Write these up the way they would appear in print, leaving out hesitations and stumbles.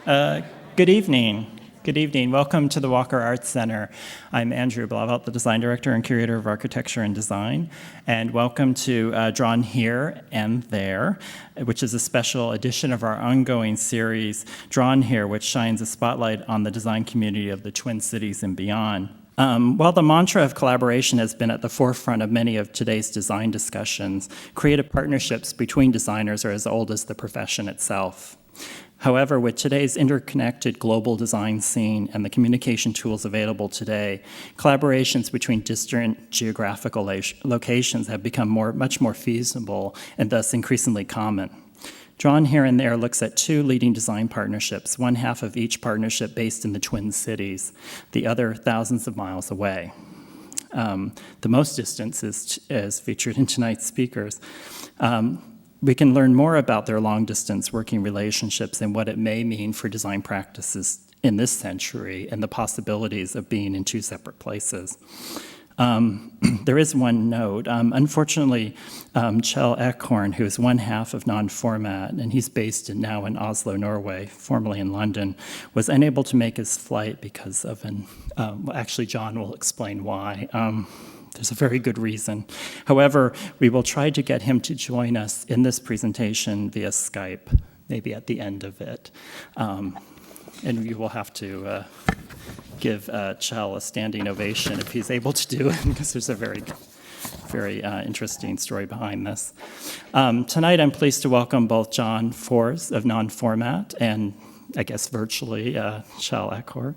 Uh, Good evening. Good evening. Welcome to the Walker Arts Center. I'm Andrew Blauvelt, the design director and curator of architecture and design. And welcome to Drawn Here and There, which is a special edition of our ongoing series, Drawn Here, which shines a spotlight on the design community of the Twin Cities and beyond. While the mantra of collaboration has been at the forefront of many of today's design discussions, creative partnerships between designers are as old as the profession itself. However, with today's interconnected global design scene and the communication tools available today, collaborations between distant geographical locations have become much more feasible and thus increasingly common. Drawn Here and There looks at two leading design partnerships, one half of each partnership based in the Twin Cities, the other thousands of miles away. The most distance is featured in tonight's speakers. We can learn more about their long-distance working relationships and what it may mean for design practices in this century and the possibilities of being in two separate places. There is one note. Unfortunately, Kjell Ekhorn, who is one half of Non-Format, and he's based now in Oslo, Norway, formerly in London, was unable to make his flight because of actually, John will explain why. There's a very good reason. However, we will try to get him to join us in this presentation via Skype, maybe at the end of it. And you will have to give Kjell a standing ovation if he's able to do it, because there's a very interesting story behind this. Tonight, I'm pleased to welcome both Jon Forss of Non-Format and I guess virtually, Kjell Ekhorn.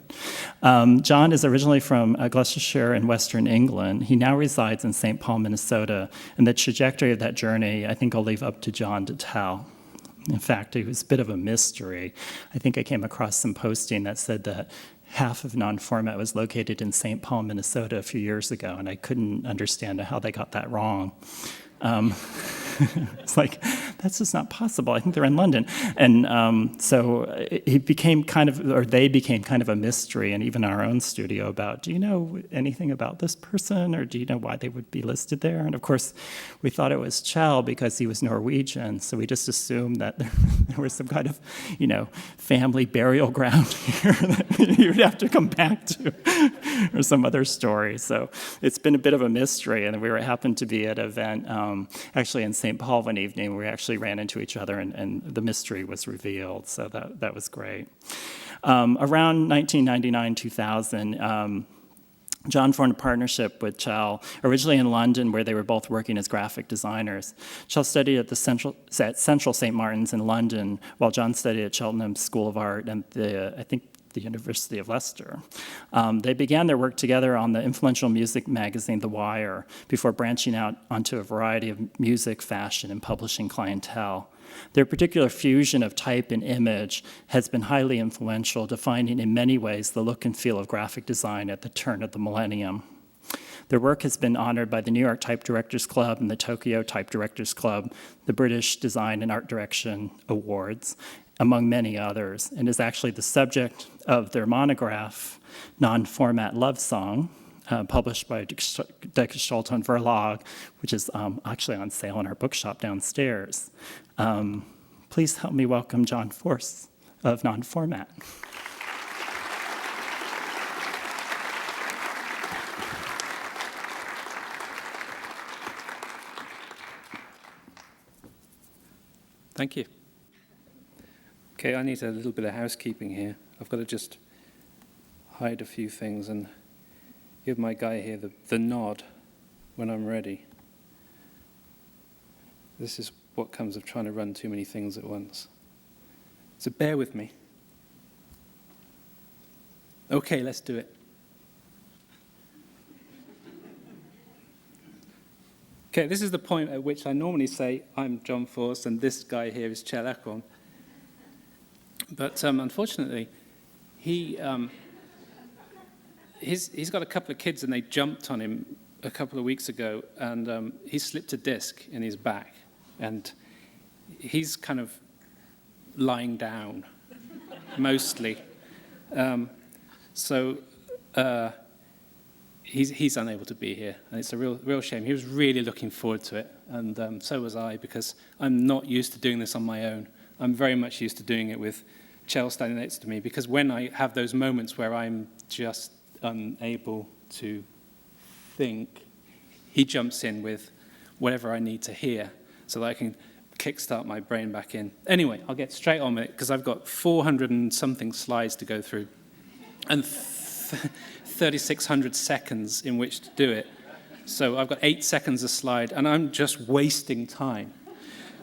Jon is originally from Gloucestershire in Western England. He now resides in St. Paul, Minnesota, and the trajectory of that journey, I think I'll leave up to Jon to tell. In fact, it was a bit of a mystery. I think I came across some posting that said that half of Non-Format was located in St. Paul, Minnesota a few years ago, and I couldn't understand how they got that wrong. It's like, that's just not possible. I think they're in London. And so they became kind of a mystery, and even our own studio about, do you know anything about this person, or do you know why they would be listed there? And of course, we thought it was Kjell because he was Norwegian, so we just assumed that there was some kind of, family burial ground here that you would have to come back to, or some other story. So it's been a bit of a mystery, and we happened to be at an event actually in St. Paul one evening. We actually ran into each other, and the mystery was revealed, so that was great. Around 1999-2000, Jon formed a partnership with Kjell, originally in London, where they were both working as graphic designers. Kjell studied at Central St. Martin's in London, while Jon studied at Cheltenham School of Art and the University of Leicester. They began their work together on the influential music magazine The Wire before branching out onto a variety of music, fashion, and publishing clientele. Their particular fusion of type and image has been highly influential, defining in many ways the look and feel of graphic design at the turn of the millennium. Their work has been honored by the New York Type Directors Club and the Tokyo Type Directors Club, the British Design and Art Direction Awards, among many others, and is actually the subject of their monograph, Non-Format Love Song, published by Die Gestalten Verlag, which is actually on sale in our bookshop downstairs. Please help me welcome Jon Forss of Non-Format. Thank you. Okay, I need a little bit of housekeeping here. I've got to just hide a few things and give my guy here the nod when I'm ready. This is what comes of trying to run too many things at once. So bear with me. Okay, let's do it. Okay, this is the point at which I normally say I'm Jon Forss and this guy here is Kjell Ekhorn. But unfortunately, he's got a couple of kids and they jumped on him a couple of weeks ago, and he slipped a disc in his back, and he's kind of lying down mostly. So he's unable to be here, and it's a real shame. He was really looking forward to it, and so was I, because I'm not used to doing this on my own. I'm very much used to doing it with Kjell standing next to me, because when I have those moments where I'm just unable to think, he jumps in with whatever I need to hear so that I can kickstart my brain back in. Anyway, I'll get straight on with it because I've got 400 and something slides to go through and 3,600 seconds in which to do it. So I've got 8 seconds a slide, and I'm just wasting time.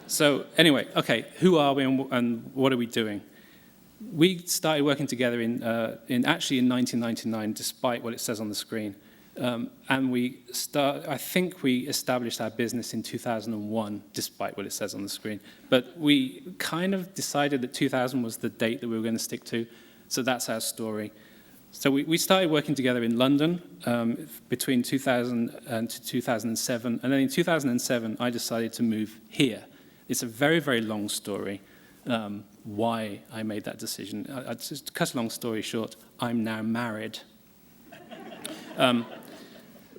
So anyway, okay, who are we and what are we doing? We started working together in 1999, despite what it says on the screen. And I think we established our business in 2001, despite what it says on the screen. But we kind of decided that 2000 was the date that we were going to stick to. So that's our story. So we started working together in London between 2000 and 2007. And then in 2007, I decided to move here. It's a very, very long story. Why I made that decision. Just to cut a long story short, I'm now married.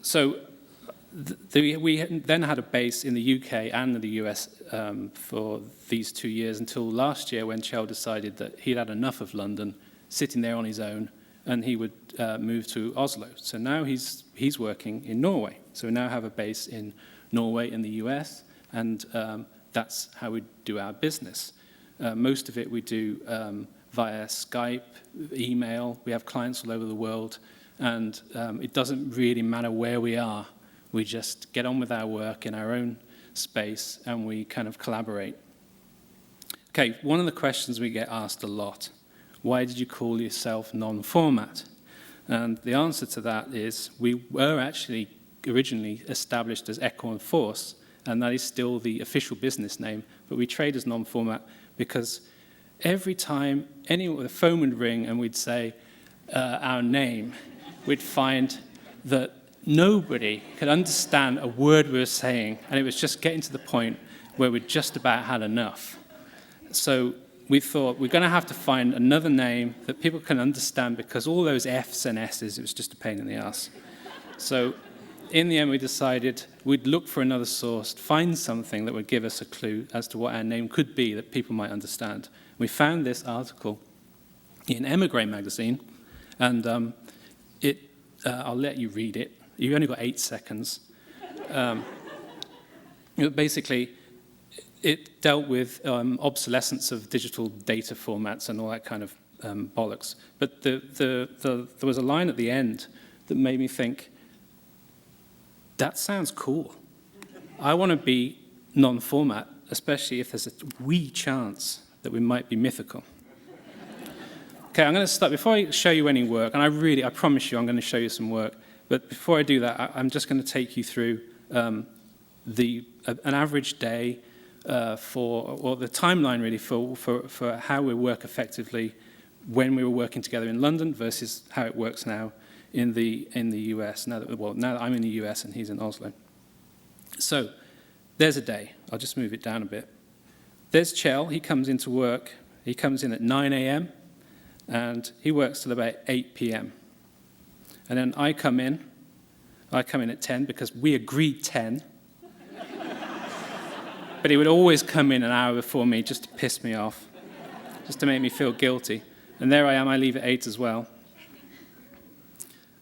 So we then had a base in the UK and the US for these 2 years until last year when Kjell decided that he'd had enough of London, sitting there on his own, and he would move to Oslo. So now he's working in Norway. So we now have a base in Norway in the US, and that's how we do our business. Most of it we do via Skype, email. We have clients all over the world, and it doesn't really matter where we are. We just get on with our work in our own space, and we kind of collaborate. Okay, one of the questions we get asked a lot, why did you call yourself non-format? And the answer to that is we were actually originally established as Jon Forss, and that is still the official business name, but we trade as non-format because every time the phone would ring and we'd say our name, we'd find that nobody could understand a word we were saying, and it was just getting to the point where we just about had enough. So we thought we're going to have to find another name that people can understand, because all those F's and S's, it was just a pain in the ass. So in the end, we decided we'd look for another source, find something that would give us a clue as to what our name could be that people might understand. We found this article in Emigre magazine, and I'll let you read it. You've only got 8 seconds. Basically, it dealt with obsolescence of digital data formats and all that kind of bollocks. But there was a line at the end that made me think, that sounds cool. I want to be non-format, especially if there's a wee chance that we might be mythical. Okay, I'm going to start. Before I show you any work, and I promise you I'm going to show you some work, but before I do that, I'm just going to take you through an average day or the timeline really for how we work effectively when we were working together in London versus how it works now in the US, now that I'm in the US and he's in Oslo. So there's a day. I'll just move it down a bit. There's Kjell. He comes into work. He comes in at 9 a.m. and he works till about 8 p.m. And then I come in at 10 because we agreed 10. But he would always come in an hour before me just to piss me off, just to make me feel guilty. And there I am, I leave at 8 as well.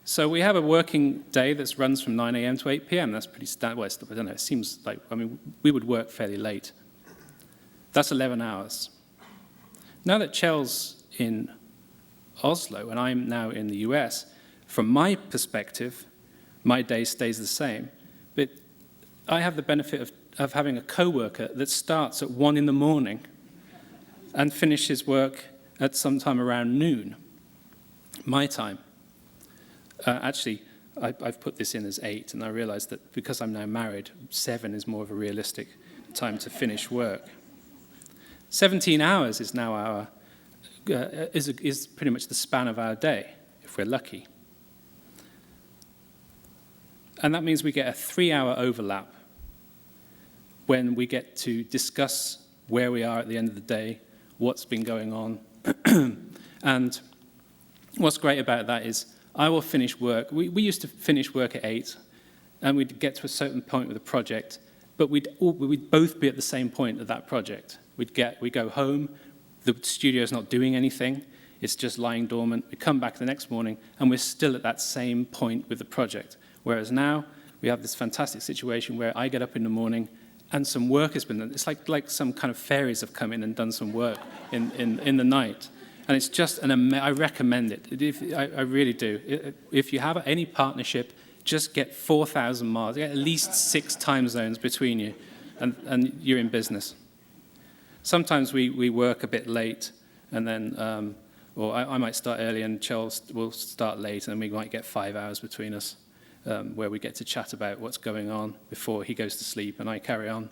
So we have a working day that runs from 9 a.m. to 8 p.m. That's pretty standard. Well, I don't know, it seems like, we would work fairly late. That's 11 hours. Now that Kjell's in Oslo and I'm now in the US, from my perspective, my day stays the same. But I have the benefit of having a co-worker that starts at 1 in the morning and finishes work at sometime around noon, my time. Actually, I've put this in as 8, and I realized that because I'm now married, 7 is more of a realistic time to finish work. 17 hours is now is pretty much the span of our day, if we're lucky. And that means we get a 3-hour overlap when we get to discuss where we are at the end of the day, what's been going on. And what's great about that is I will finish work. We used to finish work at 8, and we'd get to a certain point with a project, but we'd both be at the same point of that project. We go home, the studio's not doing anything. It's just lying dormant. We come back the next morning, and we're still at that same point with the project. Whereas now, we have this fantastic situation where I get up in the morning, and some work has been done. It's like some kind of fairies have come in and done some work in the night. And it's just I recommend it. I really do. If you have any partnership, just get 4,000 miles. Get at least 6 time zones between you, and you're in business. Sometimes we work a bit late, and then, or I might start early, and Kjell will start late, and we might get 5 hours between us, where we get to chat about what's going on before he goes to sleep, and I carry on.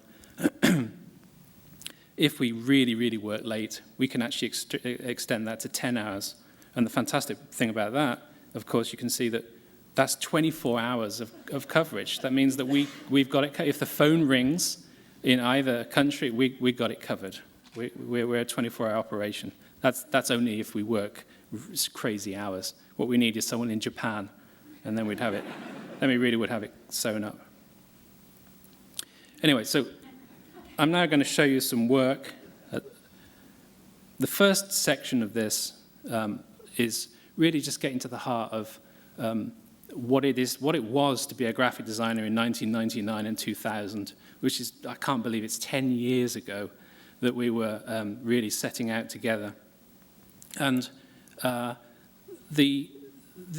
If we really, really work late, we can actually extend that to 10 hours. And the fantastic thing about that, of course, you can see that that's 24 hours of coverage. That means that we've got it. If the phone rings in either country, we got it covered. We're a 24-hour operation. That's only if we work crazy hours. What we need is someone in Japan, and then we'd have it. Then we really would have it sewn up. Anyway, so I'm now going to show you some work. The first section of this is really just getting to the heart of what it was to be a graphic designer in 1999 and 2000, which is, I can't believe it's 10 years ago that we were really setting out together. And the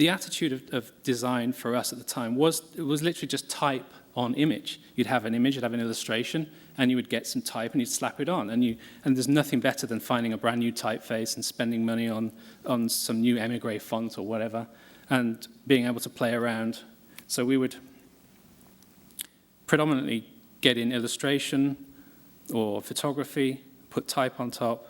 attitude of design for us at the time was literally just type on image. You'd have an image, you'd have an illustration, and you would get some type and you'd slap it on. And there's nothing better than finding a brand new typeface and spending money on some new emigre font or whatever, and being able to play around. So we would predominantly get in illustration or photography, put type on top,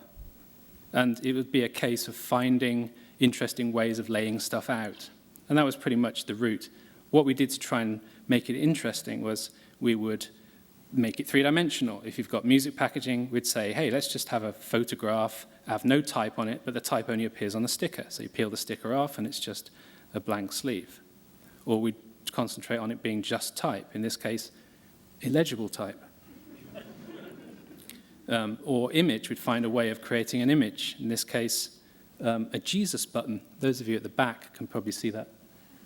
and it would be a case of finding interesting ways of laying stuff out. And that was pretty much the route. What we did to try and make it interesting was we would make it three-dimensional. If you've got music packaging, we'd say, hey, let's just have a photograph, have no type on it, but the type only appears on the sticker. So you peel the sticker off, and it's just a blank sleeve. Or we'd concentrate on it being just type, in this case, illegible type. Or image, we'd find a way of creating an image. In this case, a Jesus button. Those of you at the back can probably see that.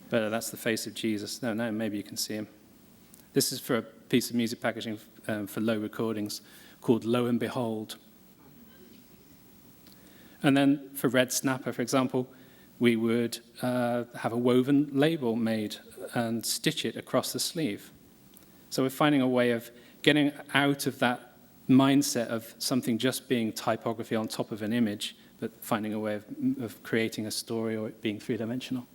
But that's the face of Jesus. No, maybe you can see him. This is for a piece of music packaging for low recordings called Lo and Behold. And then for Red Snapper, for example, we would have a woven label made and stitch it across the sleeve. So we're finding a way of getting out of that mindset of something just being typography on top of an image, but finding a way of creating a story or it being three-dimensional.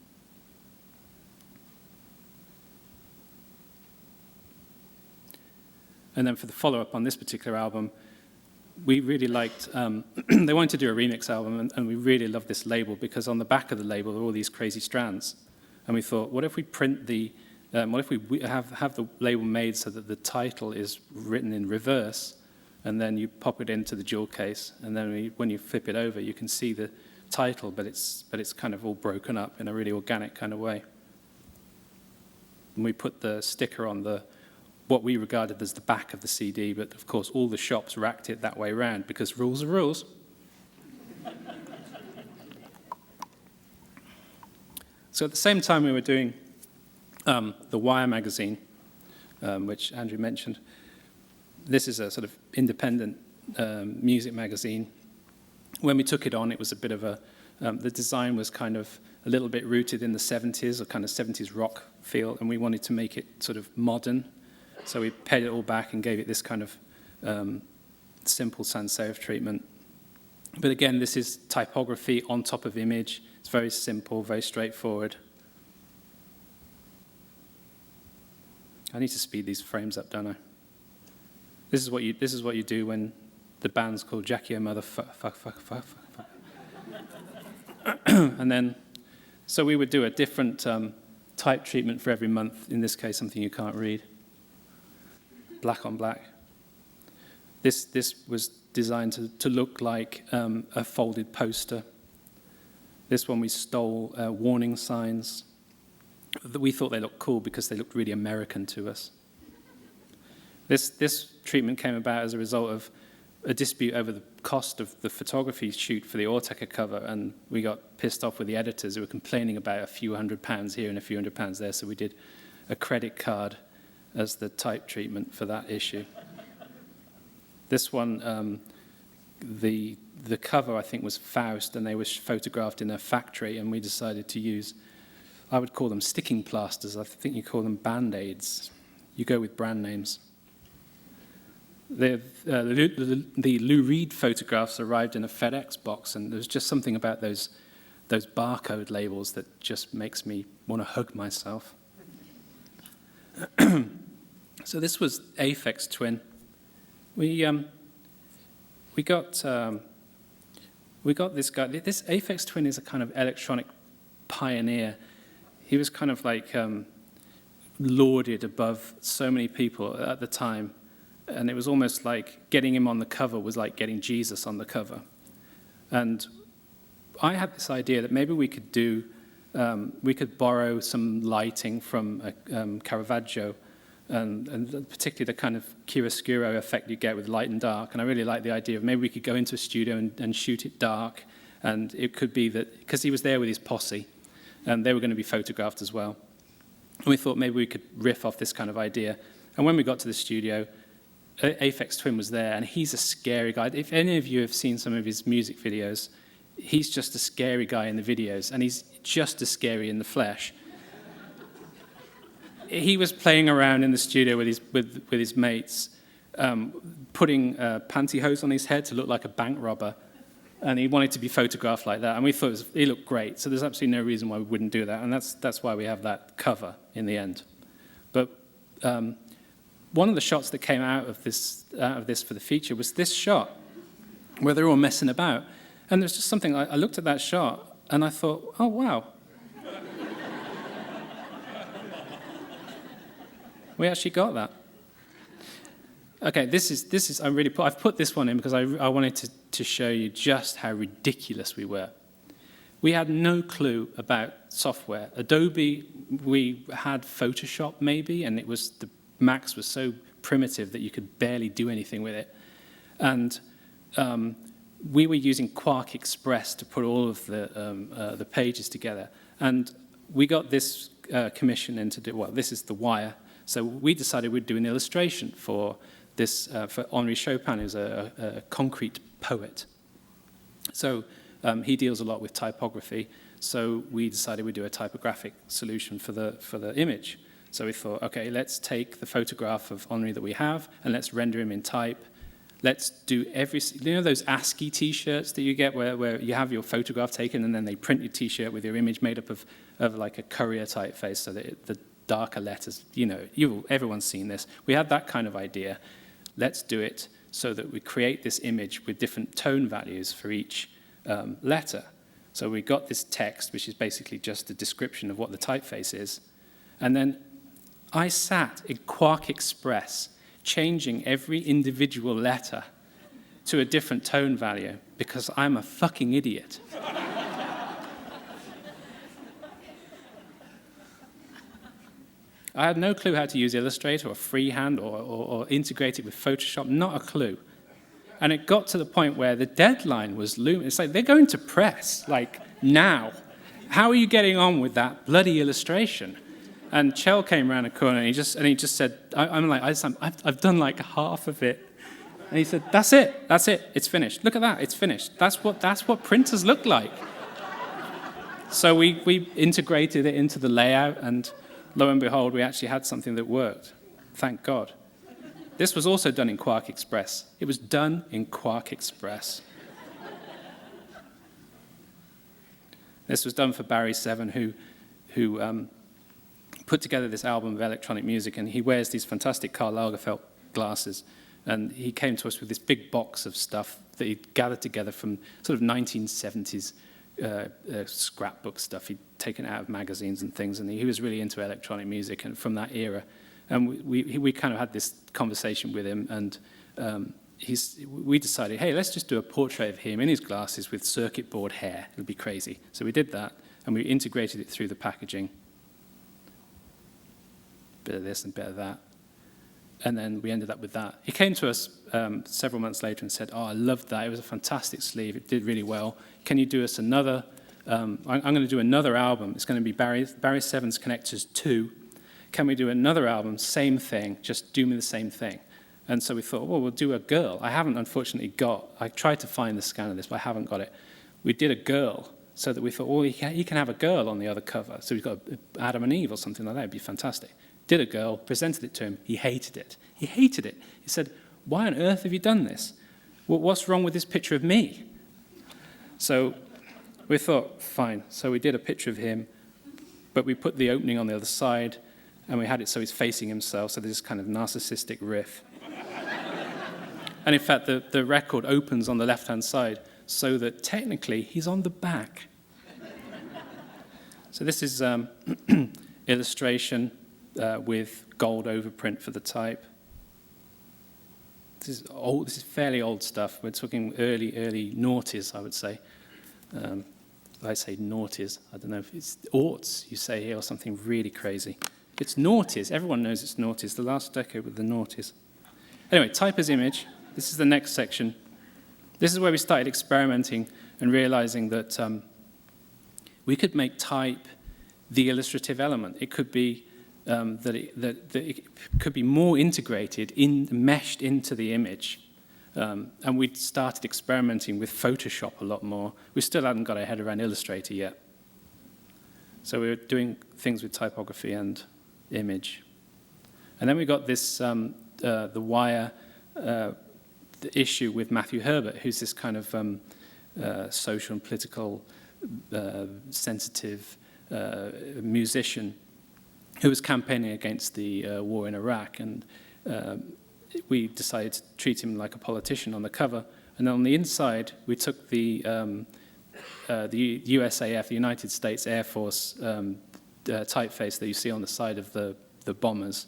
And then for the follow-up on this particular album, we really liked, they wanted to do a remix album, and we really loved this label because on the back of the label are all these crazy strands. And we thought, what if we print what if we have the label made so that the title is written in reverse, and then you pop it into the jewel case, and then when you flip it over, you can see the title, but it's kind of all broken up in a really organic kind of way. And we put the sticker on what we regarded as the back of the CD, but of course all the shops racked it that way around because rules are rules. So at the same time we were doing the Wire magazine, which Andrew mentioned. This is a sort of independent music magazine. When we took it on, it was a bit of the design was kind of a little bit rooted in the 70s, a kind of 70s rock feel, and we wanted to make it sort of modern. So we pared it all back and gave it this kind of simple sans serif treatment. But again, this is typography on top of image. It's very simple, very straightforward. I need to speed these frames up, don't I? This is what you do when the band's called Jackie O Motherfuck. And then, so we would do a different type treatment for every month. In this case, something you can't read. Black on black. This was designed to look like a folded poster. This one we stole warning signs. We thought they looked cool because they looked really American to us. This treatment came about as a result of a dispute over the cost of the photography shoot for the Autechre cover, and we got pissed off with the editors who were complaining about a few £100 here and a few £100 there, so we did a credit card as the type treatment for that issue. This one, the cover, I think, was Faust, and they were photographed in a factory, and we decided to use, I would call them sticking plasters. I think you call them Band-Aids. You go with brand names. The Lou Reed photographs arrived in a FedEx box, and there's just something about those barcode labels that just makes me want to hug myself. So this was Aphex Twin. We got this guy. This Aphex Twin is a kind of electronic pioneer. He was kind of like lauded above so many people at the time. And it was almost like getting him on the cover was like getting Jesus on the cover. And I had this idea that maybe we could borrow some lighting from Caravaggio, and particularly the kind of chiaroscuro effect you get with light and dark. And I really like the idea of maybe we could go into a studio and shoot it dark. And it could be that, because he was there with his posse, and they were going to be photographed as well. And we thought maybe we could riff off this kind of idea. And when we got to the studio, Aphex Twin was there, and he's a scary guy. If any of you have seen some of his music videos, he's just a scary guy in the videos, and he's just as scary in the flesh. He was playing around in the studio with his mates, putting pantyhose on his head to look like a bank robber, and he wanted to be photographed like that. And we thought he looked great, so there's absolutely no reason why we wouldn't do that, and that's why we have that cover in the end. But one of the shots that came out of this for the feature was this shot, where they're all messing about. And there's just something, I looked at that shot, and I thought, oh, wow. We actually got that. Okay, I've put this one in because I wanted to show you just how ridiculous we were. We had no clue about software. Adobe, we had Photoshop maybe, and the Max was so primitive that you could barely do anything with it. And we were using Quark Express to put all of the pages together. And we got this commission in to do, well, this is The Wire. So we decided we'd do an illustration for this, for Henri Chopin, who's a concrete poet. So he deals a lot with typography. So we decided we'd do a typographic solution for the image. So we thought, okay, let's take the photograph of Henri that we have, and let's render him in type. Let's do those ASCII T-shirts that you get where you have your photograph taken, and then they print your T-shirt with your image made up of like a courier typeface, so that the darker letters, everyone's seen this. We had that kind of idea. Let's do it so that we create this image with different tone values for each letter. So we got this text, which is basically just a description of what the typeface is. And then I sat in Quark Express changing every individual letter to a different tone value because I'm a fucking idiot. I had no clue how to use Illustrator or Freehand or integrate it with Photoshop, not a clue. And it got to the point where the deadline was looming. It's like, they're going to press, like, now. How are you getting on with that bloody illustration? And Kjell came around the corner, and he just said, I've done like half of it. And he said, that's it, it's finished. Look at that, it's finished. That's what printers look like. So we integrated it into the layout, and lo and behold, we actually had something that worked. Thank God. This was also done in Quark Express. It was done in Quark Express. This was done for Barry Seven, who put together this album of electronic music, and he wears these fantastic Karl Lagerfeld glasses. And he came to us with this big box of stuff that he'd gathered together from sort of 1970s scrapbook stuff. He'd taken out of magazines and things, and he was really into electronic music and from that era. And we kind of had this conversation with him, and we decided, hey, let's just do a portrait of him in his glasses with circuit board hair. It would be crazy. So we did that, and we integrated it through the packaging. Bit of this and bit of that. And then we ended up with that. He came to us several months later and said, I loved that. It was a fantastic sleeve. It did really well. Can you do us another? I'm going to do another album. It's going to be Barry Seven's Connectors 2. Can we do another album? Same thing. Just do me the same thing. And so we thought, well, we'll do a girl. I haven't, unfortunately, I tried to find the scan of this, but I haven't got it. We did a girl, so that we thought, well, you can have a girl on the other cover. So we've got Adam and Eve or something like that. It'd be fantastic. Did a girl, presented it to him. He hated it. He hated it. He said, why on earth have you done this? Well, what's wrong with this picture of me? So we thought, fine. So we did a picture of him, but we put the opening on the other side, and we had it so he's facing himself, so there's this kind of narcissistic riff. And in fact, the record opens on the left-hand side, so that technically he's on the back. So this is illustration with gold overprint for the type. This is old. This is fairly old stuff. We're talking early noughties, I would say. I say noughties. I don't know if it's aughts you say here or something really crazy. It's noughties. Everyone knows it's noughties. The last decade with the noughties. Anyway, type as image. This is the next section. This is where we started experimenting and realizing that we could make type the illustrative element. It could be that it could be more integrated, meshed into the image. And we started experimenting with Photoshop a lot more. We still hadn't got our head around Illustrator yet. So we were doing things with typography and image. And then we got this, the Wire the issue with Matthew Herbert, who's this kind of social and political sensitive musician who was campaigning against the war in Iraq. And we decided to treat him like a politician on the cover. And on the inside, we took the USAF, the United States Air Force typeface that you see on the side of the bombers.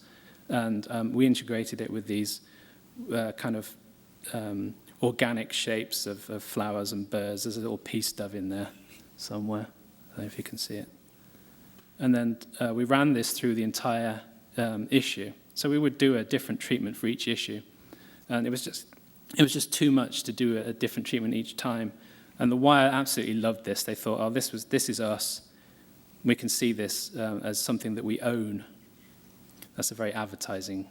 And we integrated it with these kind of organic shapes of flowers and birds. There's a little peace dove in there somewhere. I don't know if you can see it. And then we ran this through the entire issue. So we would do a different treatment for each issue. And it was just too much to do a different treatment each time. And the Wire absolutely loved this. They thought, oh, this is us. We can see this as something that we own. That's a very advertising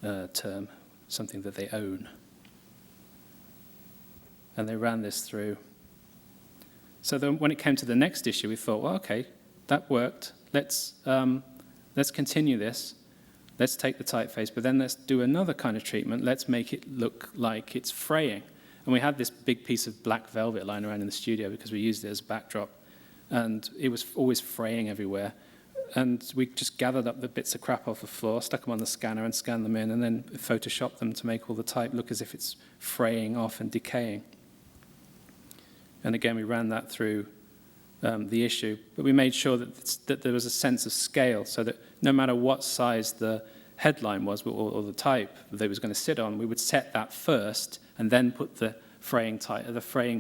term, something that they own. And they ran this through. So then when it came to the next issue, we thought, well, okay, that worked. Let's continue this. Let's take the typeface, but then let's do another kind of treatment. Let's make it look like it's fraying. And we had this big piece of black velvet lying around in the studio because we used it as a backdrop. And it was always fraying everywhere. And we just gathered up the bits of crap off the floor, stuck them on the scanner and scanned them in, and then photoshopped them to make all the type look as if it's fraying off and decaying. And again, we ran that through the issue, but we made sure that there was a sense of scale, so that no matter what size the headline was or the type that it was going to sit on, we would set that first and then put the fraying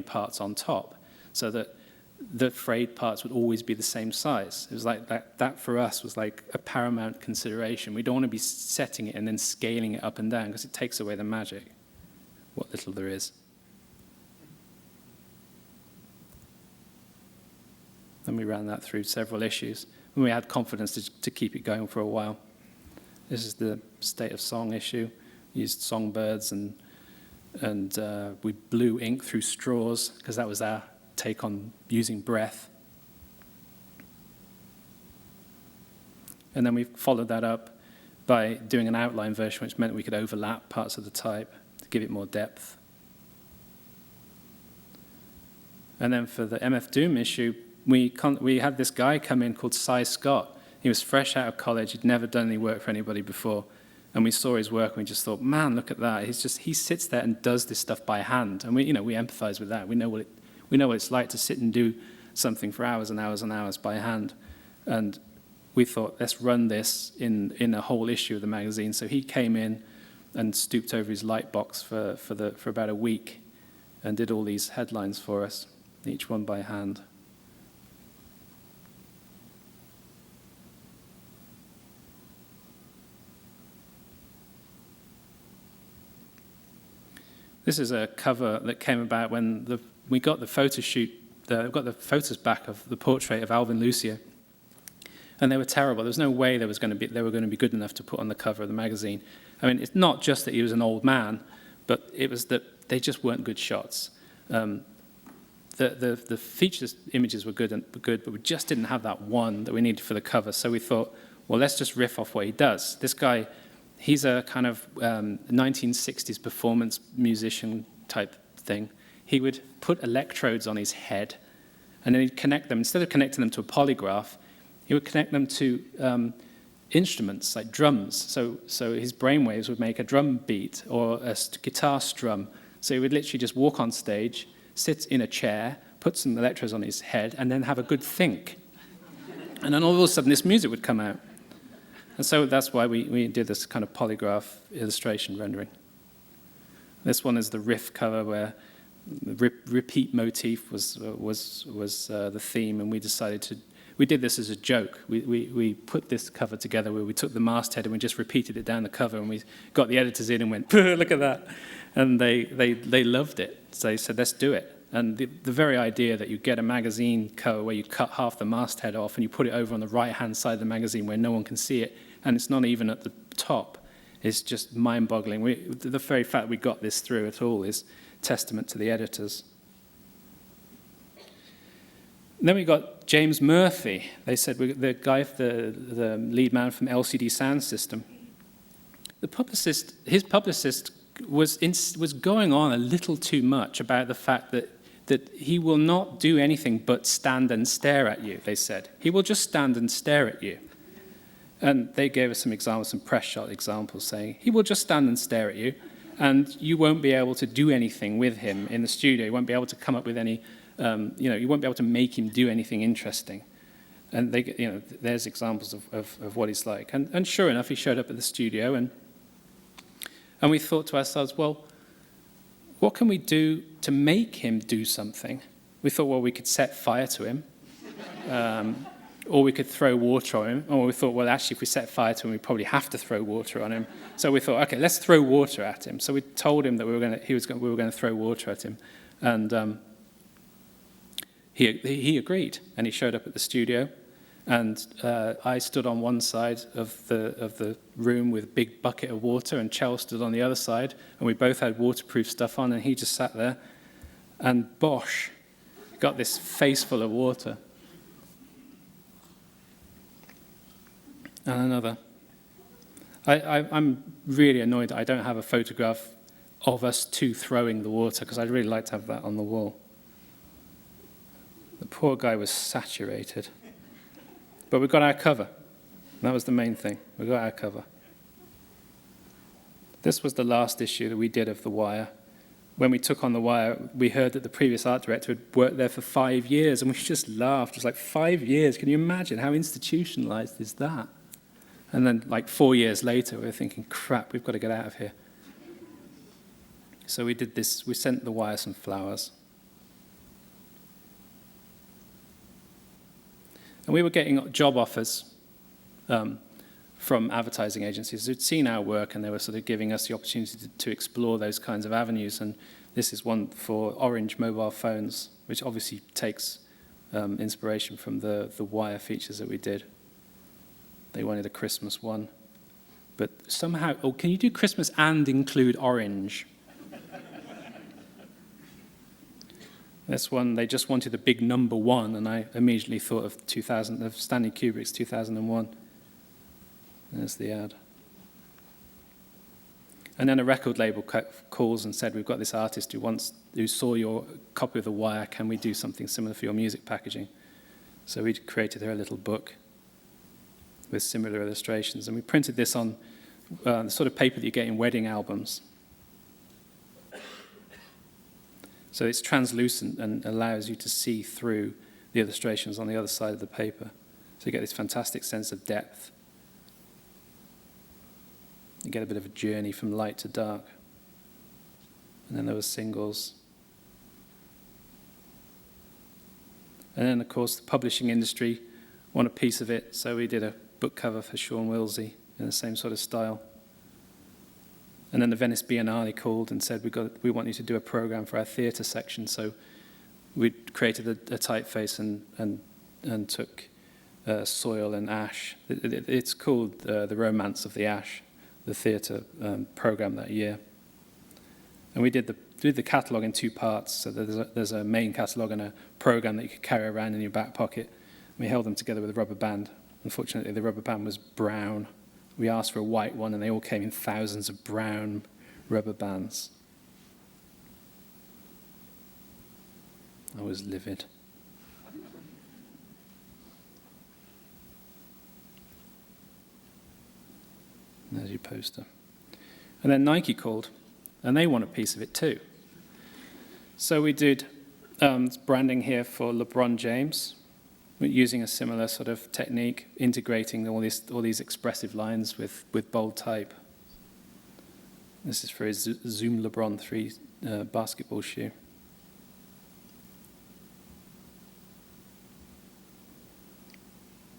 parts on top, so that the frayed parts would always be the same size. It was like that for us was like a paramount consideration. We don't want to be setting it and then scaling it up and down because it takes away the magic, what little there is. And we ran that through several issues. And we had confidence to keep it going for a while. This is the State of Song issue. We used songbirds and we blew ink through straws because that was our take on using breath. And then we followed that up by doing an outline version, which meant we could overlap parts of the type to give it more depth. And then for the MF Doom issue, we had this guy come in called Cy Scott. He was fresh out of college. He'd never done any work for anybody before. And we saw his work and we just thought, man, look at that. He sits there and does this stuff by hand. And we empathize with that. We know what it's like to sit and do something for hours and hours and hours by hand. And we thought, let's run this in a whole issue of the magazine. So he came in and stooped over his light box for about a week and did all these headlines for us, each one by hand. This is a cover that came about when we got the photo shoot, we got the photos back of the portrait of Alvin Lucier, and they were terrible. There was no way they were going to be good enough to put on the cover of the magazine. I mean, it's not just that he was an old man, but it was that they just weren't good shots. The features images were good, but we just didn't have that one that we needed for the cover. So we thought, well, let's just riff off what he does. This guy, he's a kind of 1960s performance musician type thing. He would put electrodes on his head, and then he'd connect them. Instead of connecting them to a polygraph, he would connect them to instruments like drums. So his brainwaves would make a drum beat or a guitar strum. So he would literally just walk on stage, sit in a chair, put some electrodes on his head, and then have a good think. And then all of a sudden, this music would come out. And so that's why we did this kind of polygraph illustration rendering. This one is the riff cover where the repeat motif was the theme, and we did this as a joke. We put this cover together where we took the masthead and we just repeated it down the cover, and we got the editors in and went, look at that. And they loved it. So they said, let's do it. And the very idea that you get a magazine cover where you cut half the masthead off and you put it over on the right-hand side of the magazine where no one can see it, and it's not even at the top, is just mind-boggling. The very fact we got this through at all is testament to the editors. And then we got James Murphy. They said, the guy, the lead man from LCD Sound System. His publicist was going on a little too much about the fact that he will not do anything but stand and stare at you, they said. He will just stand and stare at you. And they gave us some examples, some press shot examples, saying, he will just stand and stare at you, and you won't be able to do anything with him in the studio. You won't be able to come up with any, you won't be able to make him do anything interesting. And there's examples of what he's like. And sure enough, he showed up at the studio, and we thought to ourselves, well, what can we do to make him do something? We thought, well, we could set fire to him, or we could throw water on him. Or we thought, well, actually, if we set fire to him, we probably have to throw water on him. So we thought, okay, let's throw water at him. So we told him that we were going to throw water at him, and he agreed, and he showed up at the studio. And I stood on one side of the room with a big bucket of water, and Kjell stood on the other side, and we both had waterproof stuff on, and he just sat there, and bosh, got this face full of water. And another. I'm really annoyed that I don't have a photograph of us two throwing the water, because I'd really like to have that on the wall. The poor guy was saturated. But we got our cover. That was the main thing. We got our cover. This was the last issue that we did of The Wire. When we took on The Wire, we heard that the previous art director had worked there for 5 years, and we just laughed. It was like, 5 years? Can you imagine? How institutionalized is that? And then, like 4 years later, we were thinking, crap, we've got to get out of here. So we did this. We sent The Wire some flowers. And we were getting job offers from advertising agencies who'd seen our work, and they were sort of giving us the opportunity to explore those kinds of avenues. And this is one for Orange mobile phones, which obviously takes inspiration from the Wire features that we did. They wanted a Christmas one. But somehow, can you do Christmas and include orange? This one, they just wanted a big number 1, and I immediately thought of Stanley Kubrick's 2001. There's the ad. And then a record label calls and said, we've got this artist who saw your copy of The Wire, can we do something similar for your music packaging? So we created her a little book with similar illustrations, and we printed this on the sort of paper that you get in wedding albums. So it's translucent and allows you to see through the illustrations on the other side of the paper. So you get this fantastic sense of depth. You get a bit of a journey from light to dark. And then there were singles. And then, of course, the publishing industry want a piece of it, so we did a book cover for Sean Wilsey in the same sort of style. And then the Venice Biennale called and said, we want you to do a program for our theatre section. So we created a typeface and took soil and ash. It's called The Romance of the Ash, the theatre program that year. And we did the catalogue in 2 parts. So there's a main catalogue and a program that you could carry around in your back pocket. We held them together with a rubber band. Unfortunately, the rubber band was brown. We asked for a white one, and they all came in thousands of brown rubber bands. I was livid. There's your poster. And then Nike called, and they want a piece of it too. So we did branding here for LeBron James, using a similar sort of technique, integrating all these expressive lines with bold type. This is for his Zoom LeBron 3 basketball shoe.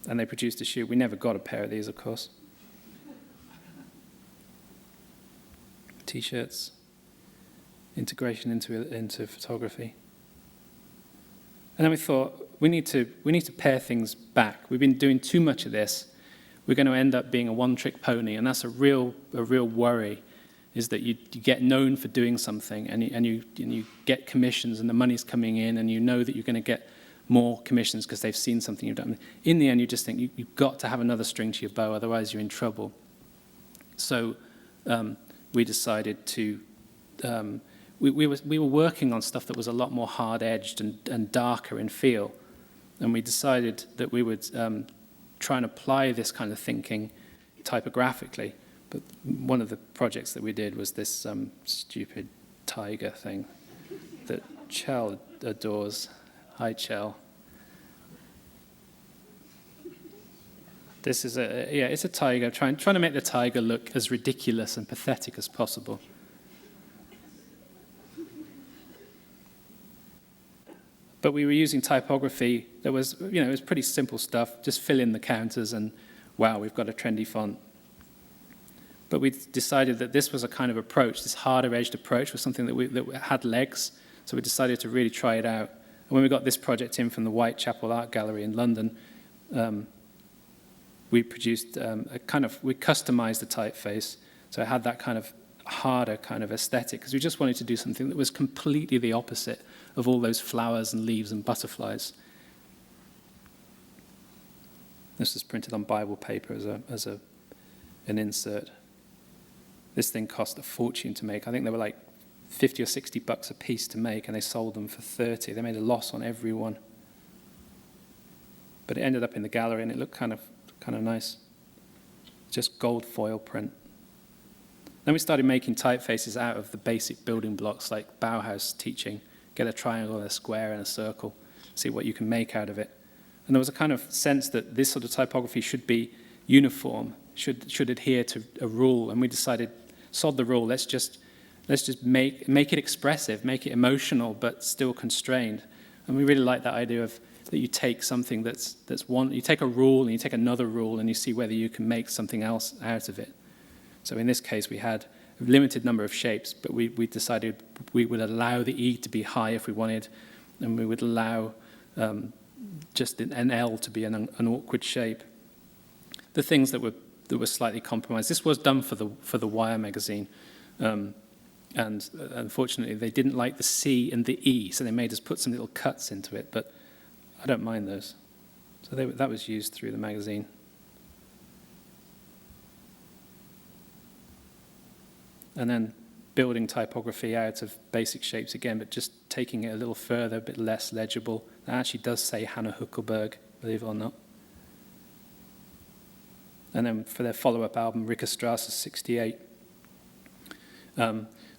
And they produced a shoe. We never got a pair of these, of course. T-shirts, integration into photography. And then we thought, we need to pare things back. We've been doing too much of this. We're going to end up being a one-trick pony, and that's a real worry, is that you get known for doing something, and you get commissions, and the money's coming in, and you know that you're going to get more commissions because they've seen something you've done. In the end, you just think you've got to have another string to your bow, otherwise you're in trouble. So we decided to. We were working on stuff that was a lot more hard-edged and darker in feel, and we decided that we would try and apply this kind of thinking typographically. But one of the projects that we did was this stupid tiger thing that Kjell adores. Hi, Kjell. This is it's a tiger. Trying to make the tiger look as ridiculous and pathetic as possible. But we were using typography that was, it was pretty simple stuff. Just fill in the counters and, wow, we've got a trendy font. But we decided that this was a kind of approach, this harder-edged approach was something that had legs. So we decided to really try it out. And when we got this project in from the Whitechapel Art Gallery in London, we produced we customized the typeface. So it had that kind of harder kind of aesthetic, because we just wanted to do something that was completely the opposite of all those flowers and leaves and butterflies. This was printed on Bible paper as an insert. This thing cost a fortune to make. I think they were like $50 or $60 a piece to make, and they sold them for $30. They made a loss on every one. But it ended up in the gallery, and it looked kind of nice. Just gold foil print. Then we started making typefaces out of the basic building blocks like Bauhaus teaching. Get a triangle, a square, and a circle. See what you can make out of it. And there was a kind of sense that this sort of typography should be uniform, should adhere to a rule. And we decided, sod the rule. Let's just make it expressive, make it emotional, but still constrained. And we really like that idea of that you take something that's one. You take a rule and you take another rule, and you see whether you can make something else out of it. So in this case, we had a limited number of shapes, but we decided we would allow the E to be high if we wanted, and we would allow just an L to be an awkward shape. The things that were slightly compromised. This was done for the Wire magazine, and unfortunately they didn't like the C and the E, so they made us put some little cuts into it. But I don't mind those. So that was used through the magazine. And then building typography out of basic shapes again, but just taking it a little further, a bit less legible. That actually does say Hannah Huckelberg, believe it or not. And then for their follow-up album, Rickerstrasse 68,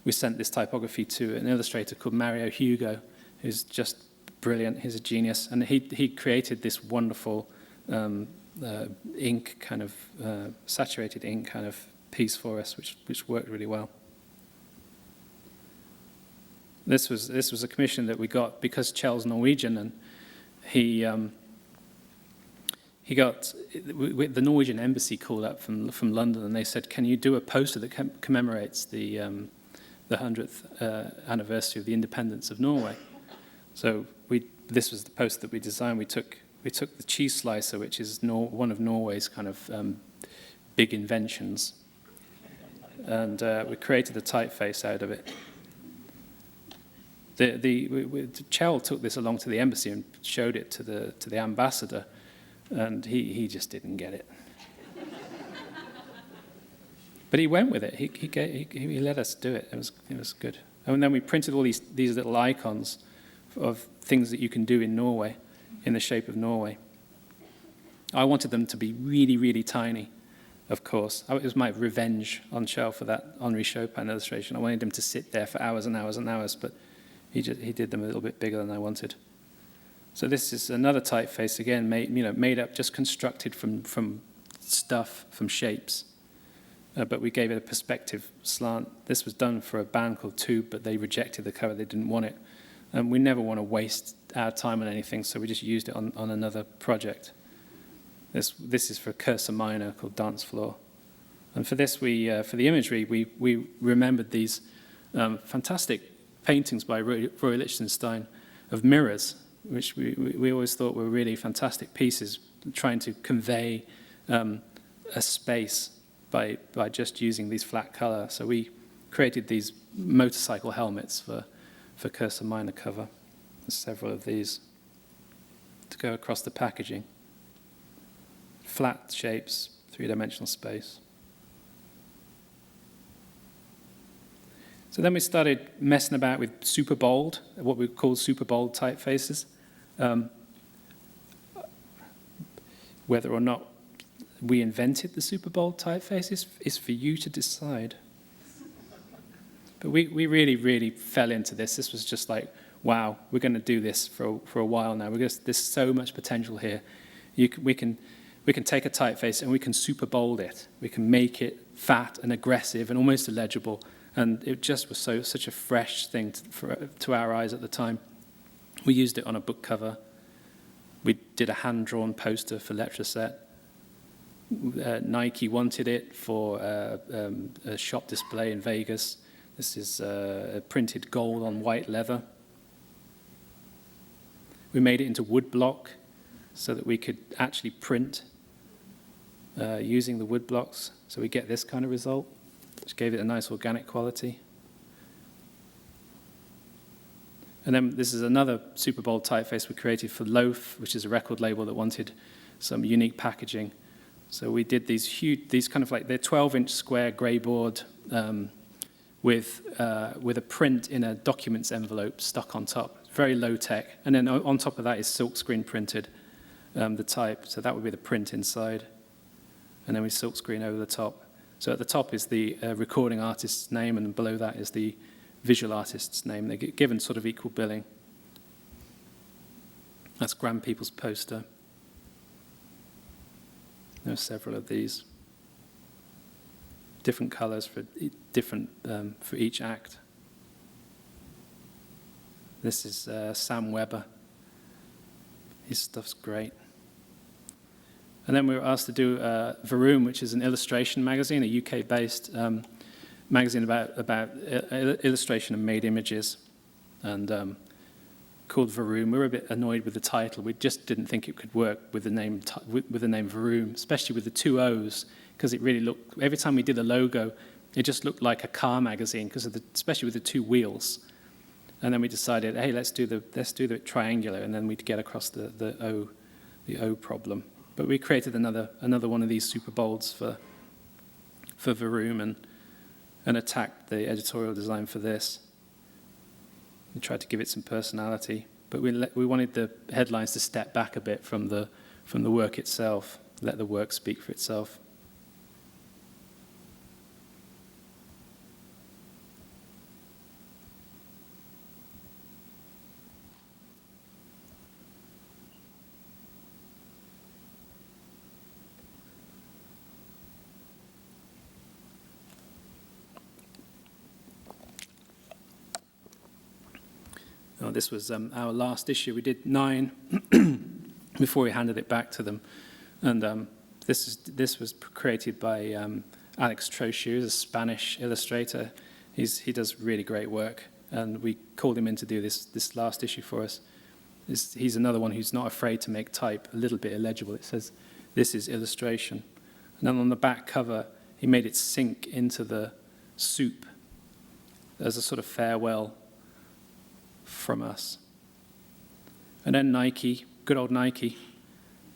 we sent this typography to an illustrator called Mario Hugo, who's just brilliant. He's a genius. And he created this wonderful ink kind of, saturated ink kind of piece for us, which worked really well. This was a commission that we got because Kjell's Norwegian, and he the Norwegian embassy called up from London, and they said, "Can you do a poster that commemorates the 100th anniversary of the independence of Norway?" So this was the poster that we designed. We took the cheese slicer, which is one of Norway's kind of big inventions, and we created a typeface out of it. Kjell took this along to the embassy and showed it to the ambassador, and he just didn't get it. But he went with it. He let us do it. It was good. And then we printed all these little icons of things that you can do in Norway, in the shape of Norway. I wanted them to be really, really tiny, of course. It was my revenge on Kjell for that Henri Chopin illustration. I wanted him to sit there for hours and hours and hours, but he did them a little bit bigger than I wanted. So this is another typeface, again, made up, just constructed from stuff, from shapes. But we gave it a perspective slant. This was done for a band called Tube, but they rejected the cover. They didn't want it. And we never want to waste our time on anything, so we just used it on another project. This is for Cursor Minor called Dance Floor. And for this, for the imagery, we remembered these fantastic paintings by Roy Lichtenstein of mirrors, which we always thought were really fantastic pieces, trying to convey a space by just using these flat color. So we created these motorcycle helmets for Cursor Minor cover. There's several of these to go across the packaging. Flat shapes, three-dimensional space. So then we started messing about with super bold, what we call super bold typefaces. Whether or not we invented the super bold typefaces is for you to decide. But we really, really fell into this. This was just like, wow, we're going to do this for a while now. There's so much potential here. We can take a typeface and we can super bold it. We can make it fat and aggressive and almost illegible. And it just was such a fresh thing to our eyes at the time. We used it on a book cover. We did a hand-drawn poster for Letraset. Nike wanted it for a shop display in Vegas. This is printed gold on white leather. We made it into wood block so that we could actually print using the wood blocks. So we get this kind of result, which gave it a nice organic quality. And then this is another super bold typeface we created for Loaf, which is a record label that wanted some unique packaging. So we did these kind of like, they're 12-inch square grey board with a print in a documents envelope stuck on top. Very low tech. And then on top of that is silkscreen printed, the type. So that would be the print inside. And then we silkscreen over the top. So at the top is the recording artist's name, and below that is the visual artist's name. They're given sort of equal billing. That's Grand People's poster. There are several of these. Different colors for each act. This is Sam Weber. His stuff's great. And then we were asked to do Varoom, which is an illustration magazine, a UK-based magazine about illustration and made images, and called Varoom. We were a bit annoyed with the title. We just didn't think it could work with the name Varoom, especially with the two O's, because it really looked. Every time we did a logo, it just looked like a car magazine, especially with the two wheels. And then we decided, hey, let's do the triangular, and then we'd get across the O problem. But we created another one of these super bolds for Varoom and attacked the editorial design for this. We tried to give it some personality, but we wanted the headlines to step back a bit from the work itself, let the work speak for itself. This was our last issue. We did 9 before we handed it back to them. And this was created by Alex Trochu, a Spanish illustrator. He does really great work, and we called him in to do this last issue for us. He's another one who's not afraid to make type a little bit illegible. It says, "This is illustration." And then on the back cover, he made it sink into the soup as a sort of farewell from us. And then Nike, good old Nike,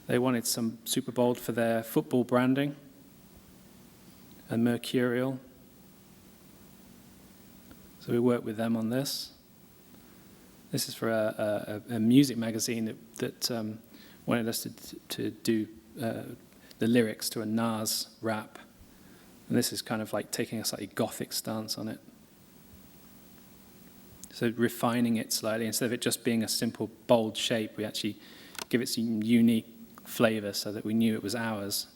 they wanted some super bold for their football branding, and Mercurial. So we worked with them on this. This is for a music magazine that wanted us to do the lyrics to a Nas rap. And this is kind of like taking a slightly gothic stance on it. So refining it slightly, instead of it just being a simple bold shape, we actually give it some unique flavor so that we knew it was ours.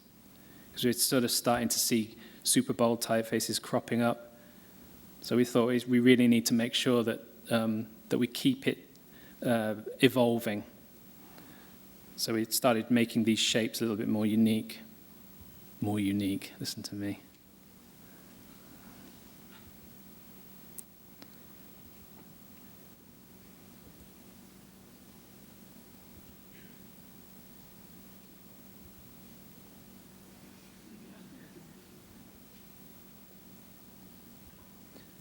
Because we're sort of starting to see super bold typefaces cropping up. So we thought we really need to make sure that that we keep it evolving. So we started making these shapes a little bit more unique. More unique, listen to me.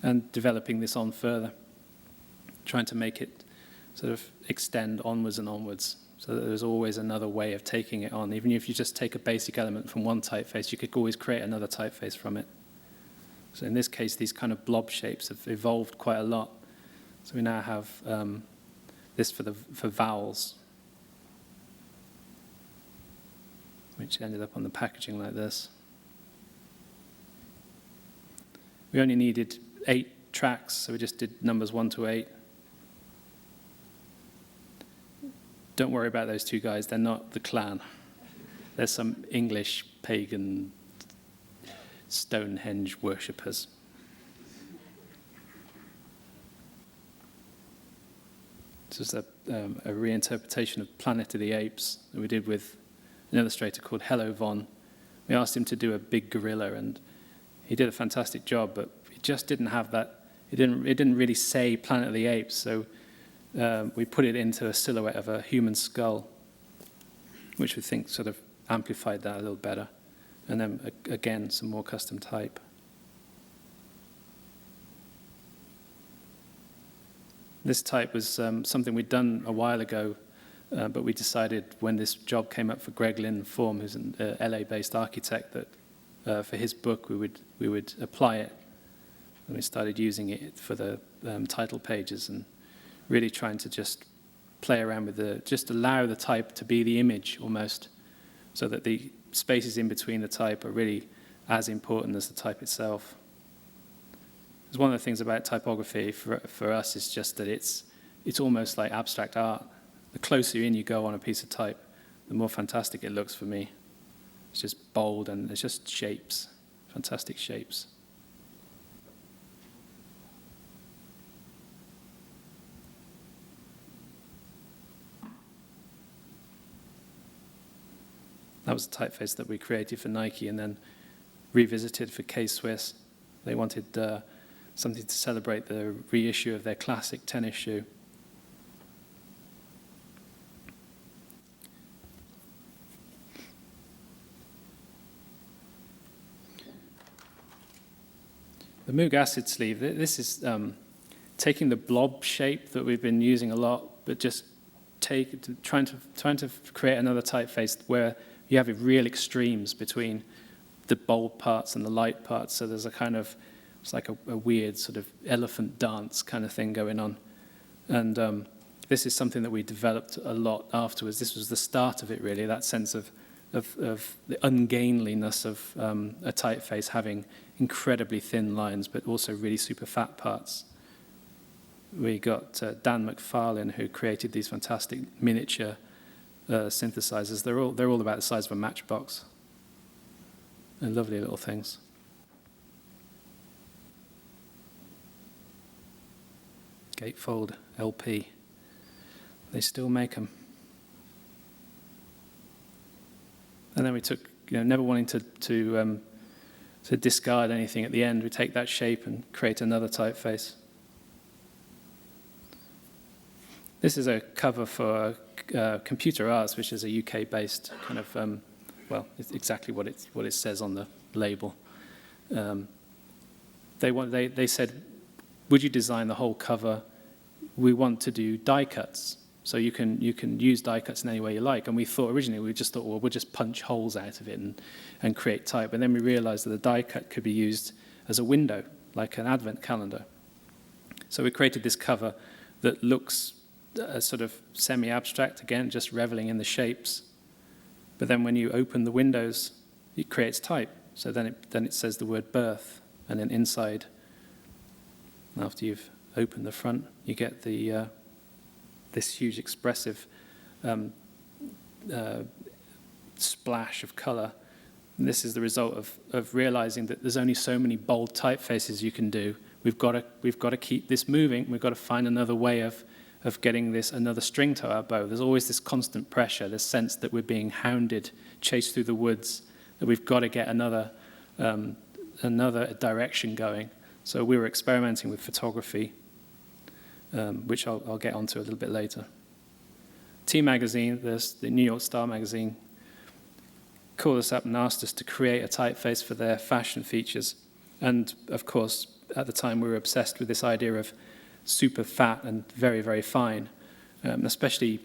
And developing this on further, trying to make it sort of extend onwards and onwards, so that there's always another way of taking it on. Even if you just take a basic element from one typeface, you could always create another typeface from it. So in this case, these kind of blob shapes have evolved quite a lot. So we now have this for vowels, which ended up on the packaging like this. We only needed 8 tracks, so we just did numbers 1 to 8. Don't worry about those 2 guys, they're not the clan. There's some English pagan Stonehenge worshippers. This is a reinterpretation of Planet of the Apes that we did with an illustrator called Hello Von. We asked him to do a big gorilla, and he did a fantastic job, but it just didn't have that. It didn't really say Planet of the Apes, so we put it into a silhouette of a human skull, which we think sort of amplified that a little better. And then again, some more custom type. This type was something we'd done a while ago, but we decided when this job came up for Lynn Form, who's an LA-based architect, that for his book we would apply it. And we started using it for the title pages and really trying to just play around with just allow the type to be the image almost, so that the spaces in between the type are really as important as the type itself. Because one of the things about typography for us is just that it's almost like abstract art. The closer in you go on a piece of type, the more fantastic it looks for me. It's just bold and it's just shapes, fantastic shapes. That was a typeface that we created for Nike and then revisited for K-Swiss. They wanted something to celebrate the reissue of their classic tennis shoe. The Moog acid sleeve, this is taking the blob shape that we've been using a lot, but just trying to create another typeface where you have real extremes between the bold parts and the light parts. So there's it's like a weird sort of elephant dance kind of thing going on. And this is something that we developed a lot afterwards. This was the start of it, really, that sense of the ungainliness of a typeface having incredibly thin lines, but also really super fat parts. We got Dan McFarlane, who created these fantastic miniature synthesizers. They're all about the size of a matchbox. They're lovely little things. Gatefold LP. They still make them. And then we took, never wanting to discard anything at the end, we take that shape and create another typeface. This is a cover for Computer Arts, which is a UK-based kind of, it's exactly what it says on the label. They said, would you design the whole cover? We want to do die cuts. So you can use die cuts in any way you like. And we just thought, well, we'll just punch holes out of it and create type. And then we realized that the die cut could be used as a window, like an advent calendar. So we created this cover that looks sort of semi-abstract, again, just reveling in the shapes. But then when you open the windows, it creates type. So then it says the word birth. And then inside, after you've opened the front, you get this huge expressive splash of color. And this is the result of realizing that there's only so many bold typefaces you can do. We've got to keep this moving. We've got to find another way of getting another string to our bow. There's always this constant pressure, this sense that we're being hounded, chased through the woods, that we've got to get another direction going. So we were experimenting with photography, which I'll get onto a little bit later. T Magazine, the New York Star magazine, called us up and asked us to create a typeface for their fashion features. And of course, at the time, we were obsessed with this idea of super fat and very, very fine, especially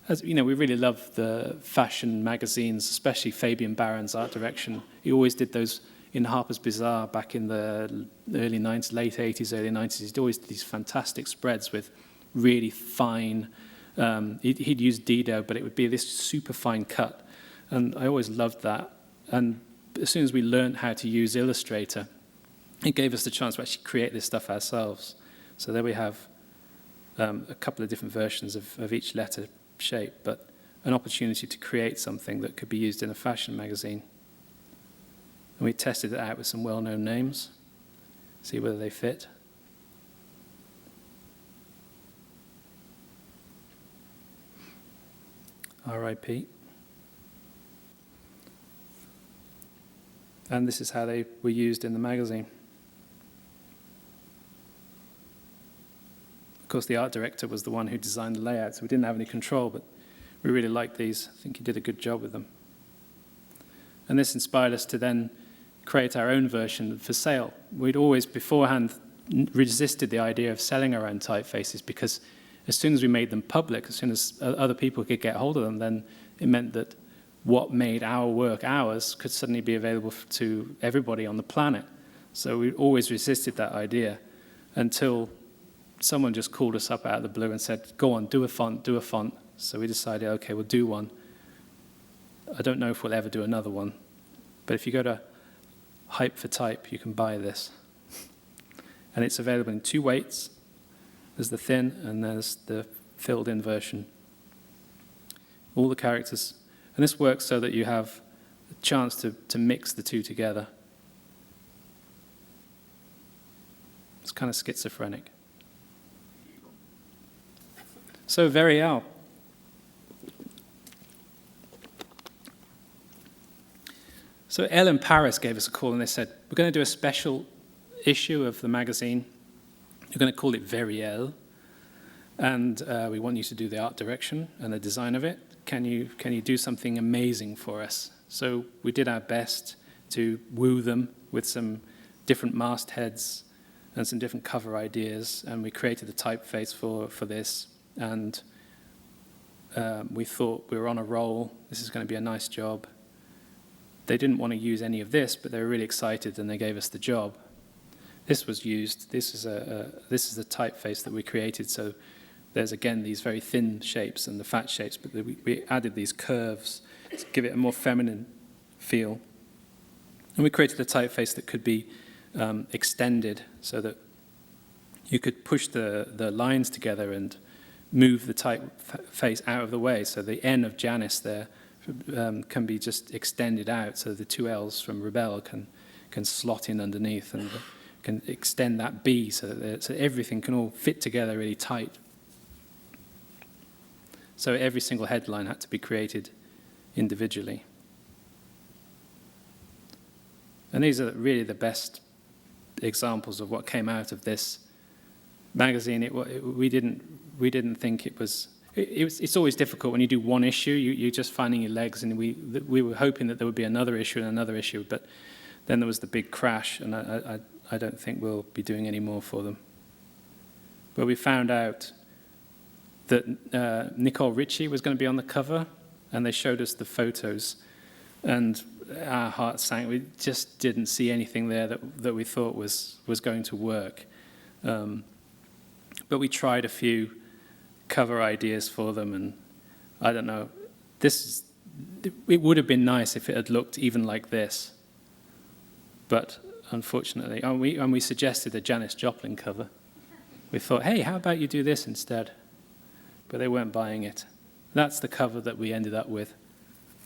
as we really love the fashion magazines, especially Fabian Baron's art direction. He always did those in Harper's Bazaar back in the early 90s, late 80s, early 90s. He'd always did these fantastic spreads with really fine, he'd use Dido, but it would be this super fine cut. And I always loved that. And as soon as we learned how to use Illustrator, it gave us the chance to actually create this stuff ourselves. So there we have a couple of different versions of each letter shape, but an opportunity to create something that could be used in a fashion magazine. And we tested it out with some well-known names, see whether they fit. R.I.P. And this is how they were used in the magazine. Of course, the art director was the one who designed the layout, so we didn't have any control, but we really liked these. I think he did a good job with them. And this inspired us to then create our own version for sale. We'd always beforehand resisted the idea of selling our own typefaces because as soon as we made them public, as soon as other people could get hold of them, then it meant that what made our work ours could suddenly be available to everybody on the planet. So we always resisted that idea until someone just called us up out of the blue and said, go on, do a font, do a font. So we decided, okay, we'll do one. I don't know if we'll ever do another one, but if you go to Hype for Type, you can buy this. And it's available in 2 weights. There's the thin and there's the filled-in version. All the characters. And this works so that you have a chance to mix the two together. It's kind of schizophrenic. So Very Elle. So Elle in Paris gave us a call and they said, we're going to do a special issue of the magazine. We're going to call it Very Elle. And we want you to do the art direction and the design of it. Can you do something amazing for us? So we did our best to woo them with some different mastheads and some different cover ideas. And we created a typeface for this. And we thought we were on a roll. This is going to be a nice job. They didn't want to use any of this, but they were really excited and they gave us the job. This was used. This is a typeface that we created. So there's again these very thin shapes and the fat shapes, but we added these curves to give it a more feminine feel. And we created a typeface that could be extended so that you could push the lines together and move the typeface out of the way. So the N of Janice there can be just extended out, so the 2 L's from Rebel can slot in underneath and can extend that B so that everything can all fit together really tight. So every single headline had to be created individually. And these are really the best examples of what came out of this magazine. We didn't think it was. It's always difficult when you do one issue. You're just finding your legs, and we were hoping that there would be another issue and another issue, but then there was the big crash, and I don't think we'll be doing any more for them. But we found out that Nicole Richie was going to be on the cover, and they showed us the photos, and our hearts sank. We just didn't see anything there that we thought was going to work. But we tried a few cover ideas for them, and I don't know. It would have been nice if it had looked even like this, but unfortunately, and we suggested a Janis Joplin cover. We thought, hey, how about you do this instead? But they weren't buying it. That's the cover that we ended up with.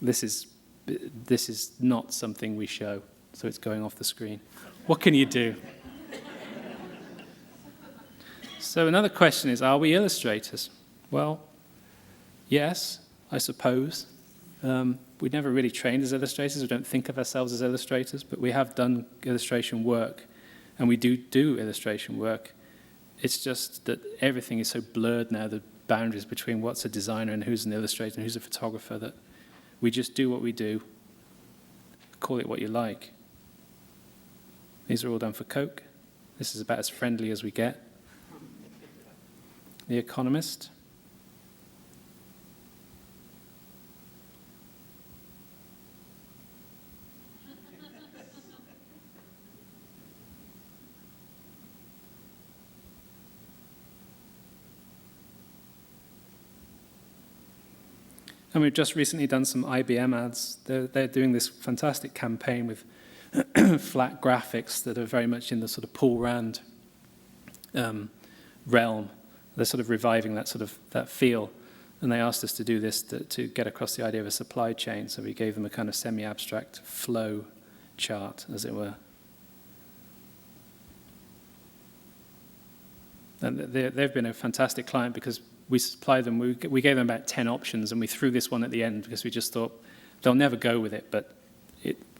This is not something we show, so it's going off the screen. What can you do? So another question is, are we illustrators? Well, yes, I suppose. We never really trained as illustrators. We don't think of ourselves as illustrators, but we have done illustration work, and we do illustration work. It's just that everything is so blurred now, the boundaries between what's a designer and who's an illustrator and who's a photographer, that we just do what we do. Call it what you like. These are all done for Coke. This is about as friendly as we get. The Economist. And we've just recently done some IBM ads. They're doing this fantastic campaign with flat graphics that are very much in the sort of Paul Rand realm. They're sort of reviving that feel. And they asked us to do this to get across the idea of a supply chain. So we gave them a kind of semi-abstract flow chart, as it were. And they've been a fantastic client because we supplied them, we gave them about 10 options, and we threw this one at the end because we just thought they'll never go with it, but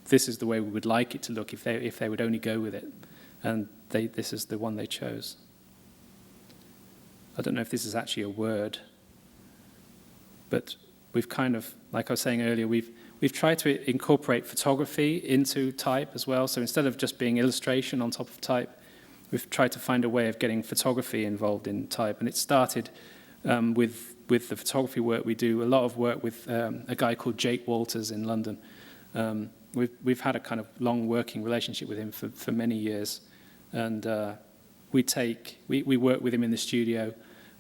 this is the way we would like it to look if they would only go with it. And this is the one they chose. I don't know if this is actually a word, but we've kind of, like I was saying earlier, we've tried to incorporate photography into type as well. So instead of just being illustration on top of type, we've tried to find a way of getting photography involved in type. And it started with the photography work. We do a lot of work with a guy called Jake Walters in London. We've had a kind of long working relationship with him for many years. And we work with him in the studio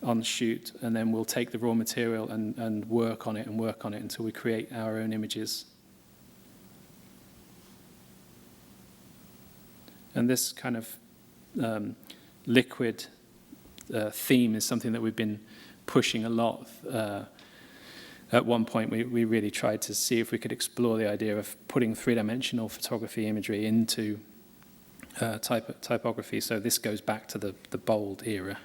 on shoot, and then we'll take the raw material and work on it until we create our own images. And this kind of liquid theme is something that we've been pushing a lot. At one point, we really tried to see if we could explore the idea of putting three-dimensional photography imagery into typography. So this goes back to the bold era.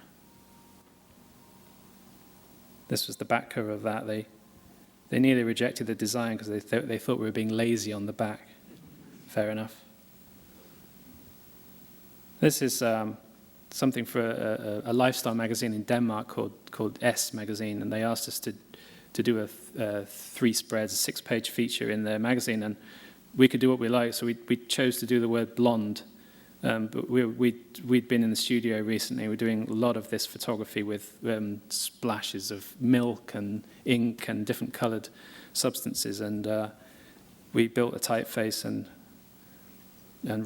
This was the back cover of that. They nearly rejected the design because they thought we were being lazy on the back. Fair enough. This is something for a lifestyle magazine in Denmark called S magazine, and they asked us to do a 3 spreads, a 6-page feature in their magazine, and we could do what we like. So we chose to do the word blonde. But we'd been in the studio recently. We're doing a lot of this photography with splashes of milk and ink and different colored substances. And we built a typeface and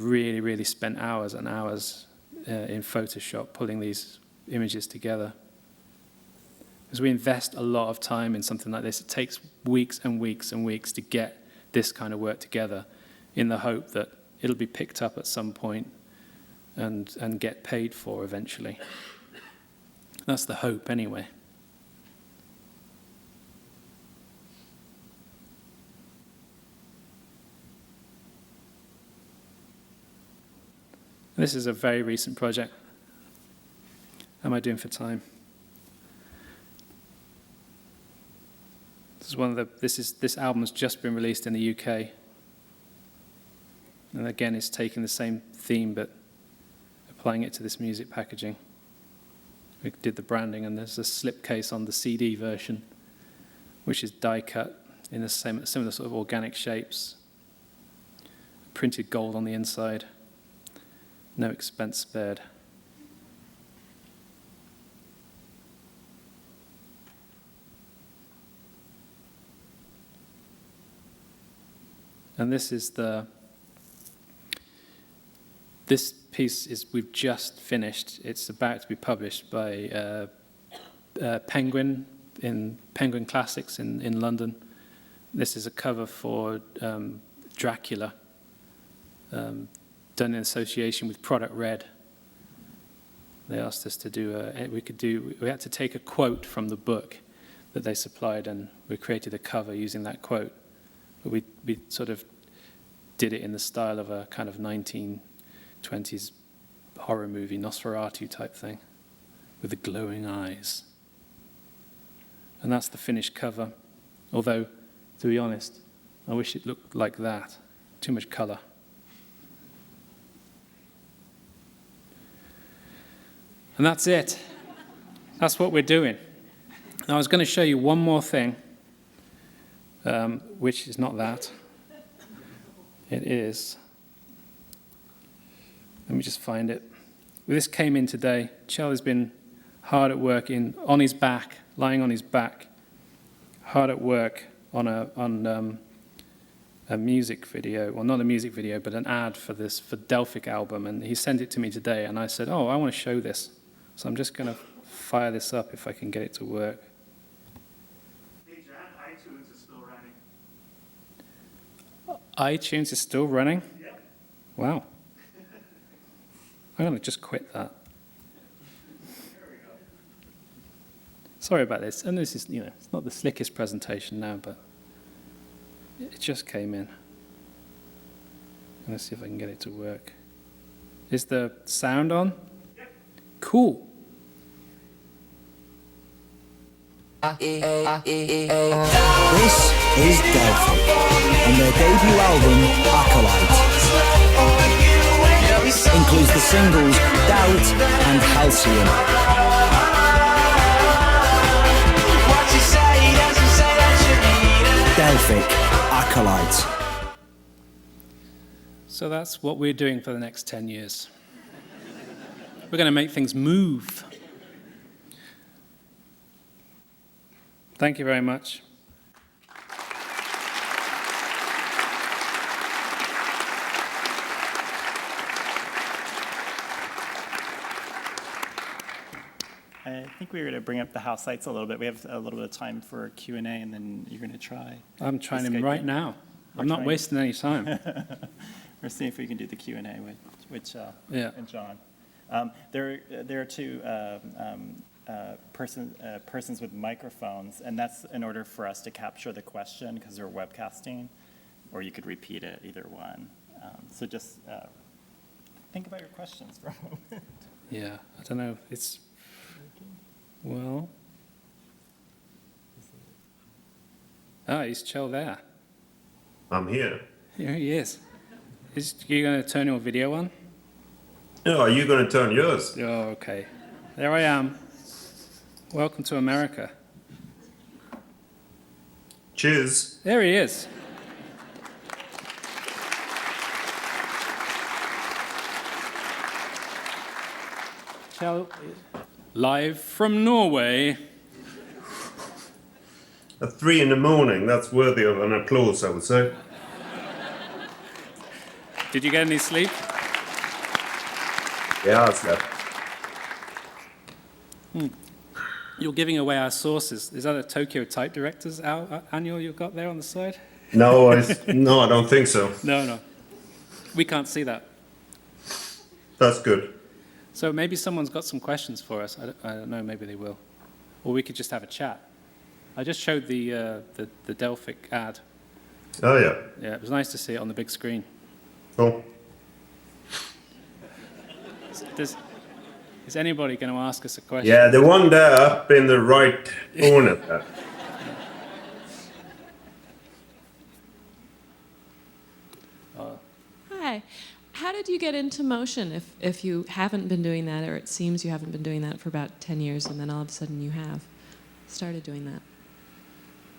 really, really spent hours and hours in Photoshop pulling these images together. Because we invest a lot of time in something like this. It takes weeks and weeks and weeks to get this kind of work together in the hope that it'll be picked up at some point and get paid for eventually. That's the hope anyway. This is a very recent project. How am I doing for time? This album has just been released in the UK. And again, it's taking the same theme, but applying it to this music packaging. We did the branding, and there's a slipcase on the CD version, which is die cut in the similar sort of organic shapes. Printed gold on the inside. No expense spared. And this piece we've just finished. It's about to be published by Penguin in Penguin Classics in London. This is a cover for Dracula, done in association with Product Red. They asked us to do we had to take a quote from the book that they supplied, and we created a cover using that quote. But we sort of did it in the style of a kind of 1920s horror movie, Nosferatu type thing, with the glowing eyes. And that's the finished cover. Although, to be honest, I wish it looked like that. Too much color. And that's it. That's what we're doing. Now, I was going to show you one more thing, which is not that. It is. Let me just find it. This came in today. Kjell has been hard at work on his back, lying on his back, hard at work on a music video. Well, not a music video, but an ad for Delphic album. And he sent it to me today, and I said, "Oh, I want to show this." So I'm just going to fire this up if I can get it to work. Hey, Jon, iTunes is still running. iTunes is still running? Yeah. Wow. I'm going to just quit that. There we go. Sorry about this. And this is, it's not the slickest presentation now, but it just came in. Let's see if I can get it to work. Is the sound on? Yep. Cool. This is Delphic, and their debut album, Acolyte, includes the singles Doubt and Halcyon. Delphic, Acolyte. So that's what we're doing for the next 10 years. We're going to make things move. Thank you very much. I think we were going to bring up the house lights a little bit. We have a little bit of time for Q&A, and then you're going to try. I'm trying them Skype right in. now. We're I'm not trying. wasting any time. We're seeing if we can do the Q&A with Yeah. and John. There are two persons with microphones, and that's in order for us to capture the question because they're webcasting, or you could repeat it, either one. So just think about your questions for a moment. Yeah, I don't know. Well. He's Kjell there. I'm here. Here he is. You going to turn your video on? No, are you going to turn yours? Oh, okay. There I am. Welcome to America. Cheers. There he is. Kjell, live from Norway. At 3 a.m, that's worthy of an applause, I would say. Did you get any sleep? Yeah, I slept. You're giving away our sources. Is that a Tokyo Type Directors annual you've got there on the side? No, I don't think so. No. We can't see that. That's good. So maybe someone's got some questions for us. I don't know, maybe they will. Or we could just have a chat. I just showed the Delphic ad. Oh, yeah. Yeah, it was nice to see it on the big screen. Cool. Is anybody going to ask us a question? Yeah, the one there up in the right corner there. Hi. Hi. How did you get into motion if you haven't been doing that, or it seems you haven't been doing that for about 10 years, and then all of a sudden you have started doing that?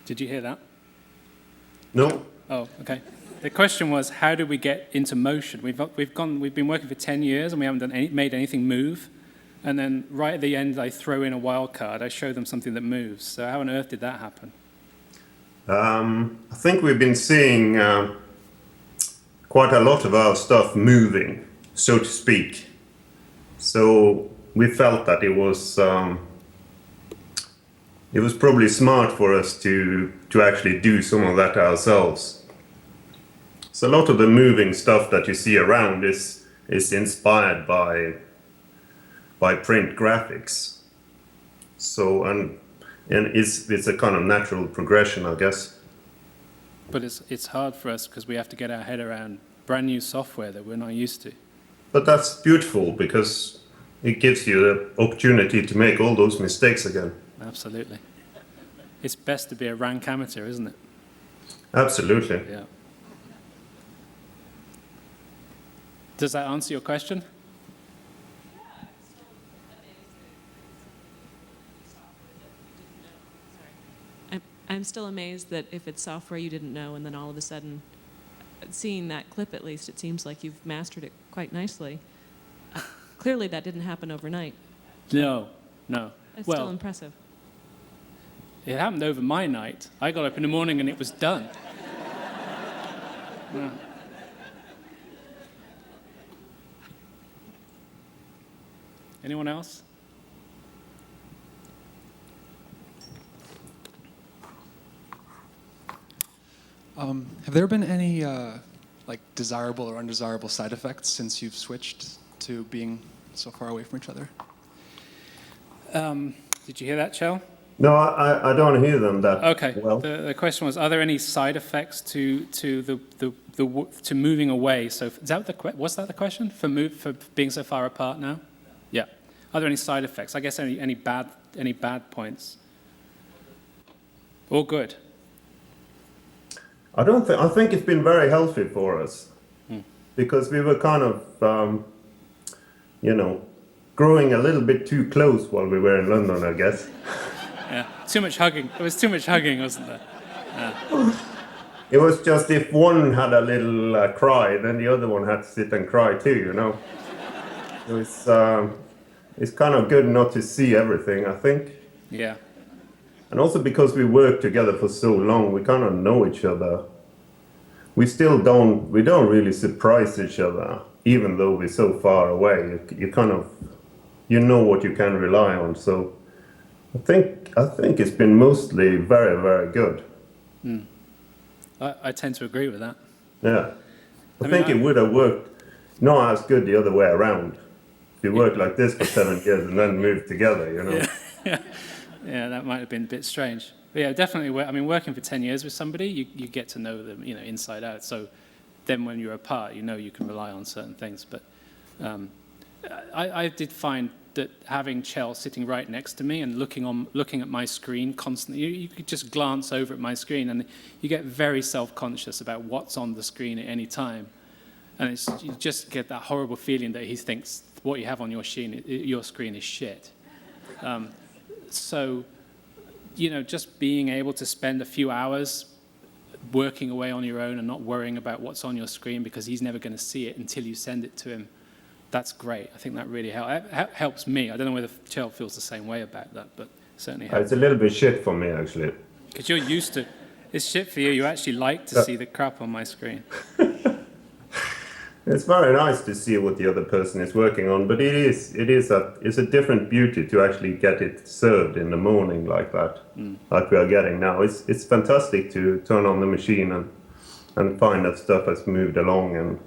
Did you hear that? No, Oh, okay. The question was, how do we get into motion? We've been working for 10 years and we haven't made anything move. And then right at the end, I throw in a wild card. I show them something that moves. So how on earth did that happen? I think we've been seeing quite a lot of our stuff moving, so to speak. So we felt that it was probably smart for us to actually do some of that ourselves. So a lot of the moving stuff that you see around is inspired by print graphics. So and it's a kind of natural progression, I guess. But it's hard for us because we have to get our head around brand new software that we're not used to. But that's beautiful because it gives you the opportunity to make all those mistakes again. Absolutely. It's best to be a rank amateur, isn't it? Absolutely. Yeah. Does that answer your question? I'm still amazed that if it's software you didn't know, and then all of a sudden, seeing that clip at least, it seems like you've mastered it quite nicely. Clearly that didn't happen overnight. No. It's still impressive. It happened over my night. I got up in the morning and it was done. Yeah. Anyone else? Have there been any like desirable or undesirable side effects since you've switched to being so far away from each other? Did you hear that, Kjell? No, I don't hear them that Okay. well. The question was: are there any side effects to moving away? So is that was that the question for being so far apart now? Yeah. Are there any side effects? I guess any bad points? Or good? I think it's been very healthy for us because we were kind of, growing a little bit too close while we were in London, I guess. Yeah. Too much hugging. There was too much hugging, wasn't there? Yeah. It was just if one had a little cry, then the other one had to sit and cry too, you know. It's kind of good not to see everything, I think. Yeah. And also because we worked together for so long, we kind of know each other. We don't really surprise each other, even though we're so far away. You know what you can rely on. So I think it's been mostly very, very good. I tend to agree with that. Yeah. I think it would have worked not as good the other way around. If you worked like this for 7 years and then moved together, you know. Yeah, that might have been a bit strange. But yeah, definitely. I mean, working for 10 years with somebody, you get to know them, inside out. So then when you're apart, you can rely on certain things. But I did find that having Kjell sitting right next to me and looking at my screen constantly, you could just glance over at my screen and you get very self-conscious about what's on the screen at any time. And you just get that horrible feeling that he thinks what you have on your screen is shit. So, just being able to spend a few hours working away on your own and not worrying about what's on your screen because he's never going to see it until you send it to him, that's great. I think that really helps me. I don't know whether Kjell feels the same way about that, but certainly helps. It's a little bit shit for me, actually. Because you're used to it's shit for you. You actually like to see the crap on my screen. It's very nice to see what the other person is working on, but it's a different beauty to actually get it served in the morning like that, like we are getting now. It's fantastic to turn on the machine and find that stuff has moved along, and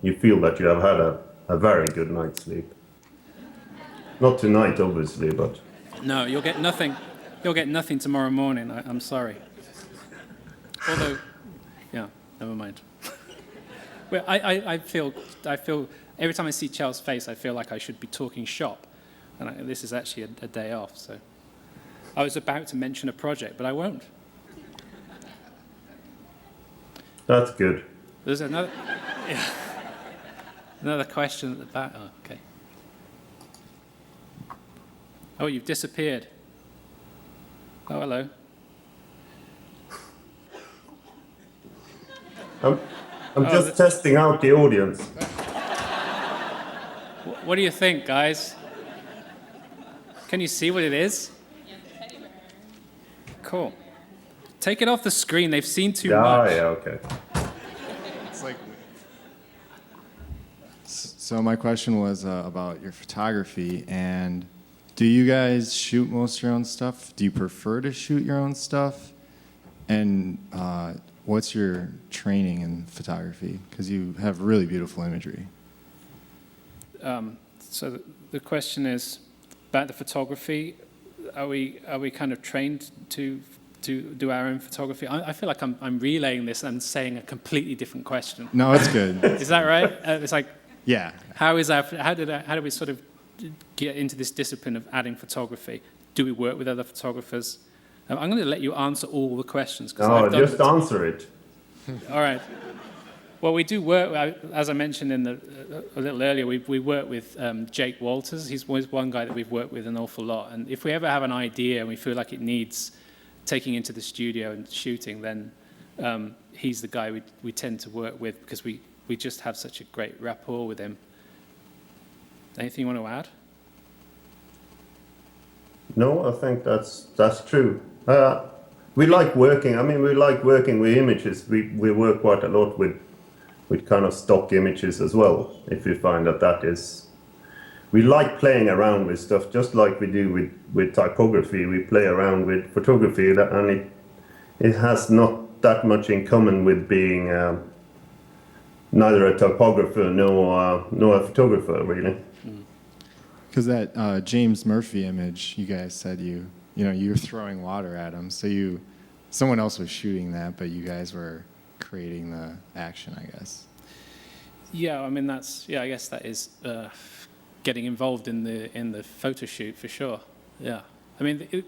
you feel that you have had a very good night's sleep. Not tonight, obviously, but no, you'll get nothing. You'll get nothing tomorrow morning. I'm sorry. Although, yeah, never mind. Well, I feel every time I see Kjell's face, I feel like I should be talking shop, and this is actually a day off. So I was about to mention a project, but I won't. That's good. There's another. Another question at the back. Oh, okay. Oh, you've disappeared. Oh, hello. I'm just testing out the audience. What do you think, guys? Can you see what it is? Cool. Take it off the screen. They've seen too much. Yeah, okay. It's like. So my question was about your photography, and do you guys shoot most of your own stuff? Do you prefer to shoot your own stuff? And what's your training in photography? Because you have really beautiful imagery. So the question is about the photography. Are we kind of trained to do our own photography? I feel like I'm relaying this and saying a completely different question. No, it's good. Is that right? It's like, Yeah. how do we sort of get into this discipline of adding photography? Do we work with other photographers? I'm going to let you answer all the questions. No, just answer it. All right. Well, we do work, as I mentioned a little earlier, we work with Jake Walters. He's one guy that we've worked with an awful lot. And if we ever have an idea and we feel like it needs taking into the studio and shooting, then he's the guy we tend to work with because we just have such a great rapport with him. Anything you want to add? No, I think that's true. We like working. I mean, we like working with images. We work quite a lot with kind of stock images as well. If we find that is, we like playing around with stuff, just like we do with typography. We play around with photography, and it has not that much in common with being neither a typographer nor a photographer, really. Because that James Murphy image, you guys said you were throwing water at him. So someone else was shooting that, but you guys were creating the action, I guess. Yeah, I mean I guess that is getting involved in the photo shoot for sure. Yeah, I mean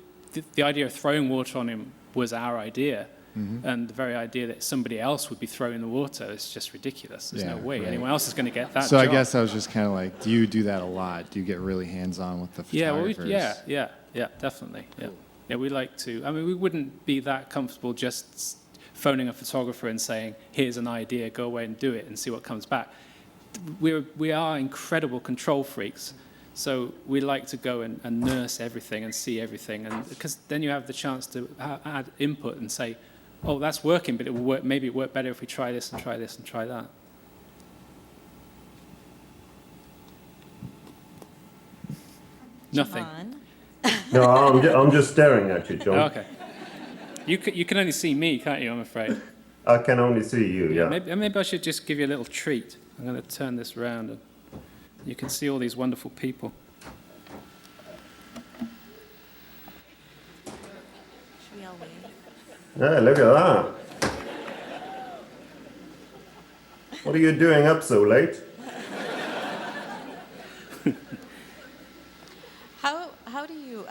the idea of throwing water on him was our idea, and the very idea that somebody else would be throwing the water is just ridiculous. There's no way anyone else is going to get that. So job. I guess I was just kind of like, do you do that a lot? Do you get really hands-on with the photographers? Yeah, definitely. Yeah, we like to. I mean, we wouldn't be that comfortable just phoning a photographer and saying, "Here's an idea, go away and do it, and see what comes back." We are incredible control freaks, so we like to go and nurse everything and see everything, and because then you have the chance to add input and say, "Oh, that's working, but it will work. Maybe it worked better if we try this and try this and try that." Nothing. No, I'm just staring at you, John. Okay. You can only see me, can't you? I'm afraid. I can only see you. Yeah. Maybe I should just give you a little treat. I'm going to turn this around, and you can see all these wonderful people. Should we all wave? Yeah, look at that. What are you doing up so late? How do you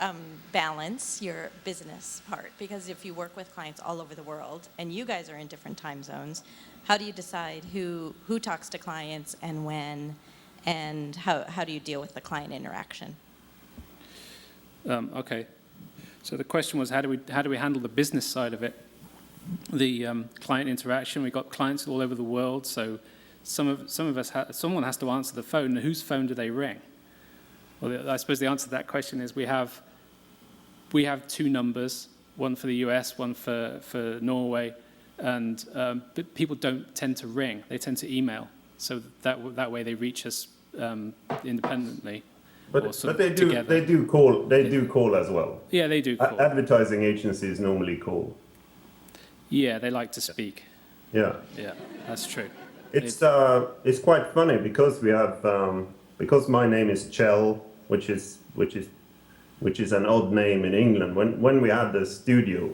balance your business part? Because if you work with clients all over the world and you guys are in different time zones, how do you decide who talks to clients and when, and how do you deal with the client interaction? Okay. So the question was, how do we handle the business side of it? The client interaction. We've got clients all over the world, so some of us someone has to answer the phone. Whose phone do they ring? Well, I suppose the answer to that question is we have two numbers, one for the US, one for Norway, and but people don't tend to ring; they tend to email. So that way they reach us independently. But they do call as well. Yeah, they do call. Advertising agencies normally call. Yeah, they like to speak. Yeah. Yeah, that's true. It's quite funny because we have because my name is Kjell, which is an odd name in England. When we had the studio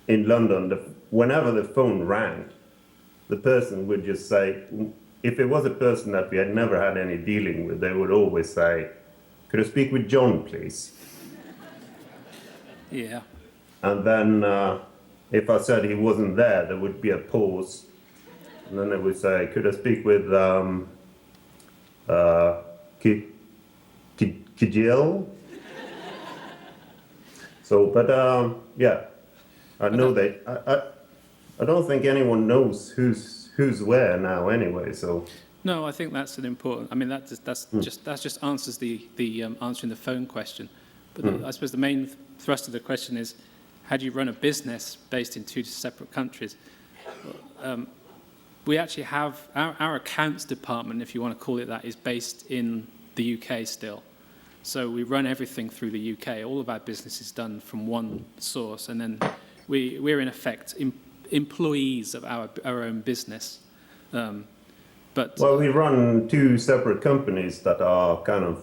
in London, whenever the phone rang, the person would just say, if it was a person that we had never had any dealing with, they would always say, "Could I speak with John, please?" Yeah. And then if I said he wasn't there, there would be a pause. And then they would say, could I speak with Kjell? So, but yeah, I know I don't think anyone knows who's where now anyway. So No, I think that's an important. I mean, that just answers the answering the phone question. But I suppose the main thrust of the question is, how do you run a business based in two separate countries? We actually have our accounts department, if you want to call it that, is based in the UK still. So we run everything through the UK. All of our business is done from one source, and then we're in effect employees of our own business. But well, we run two separate companies that are kind of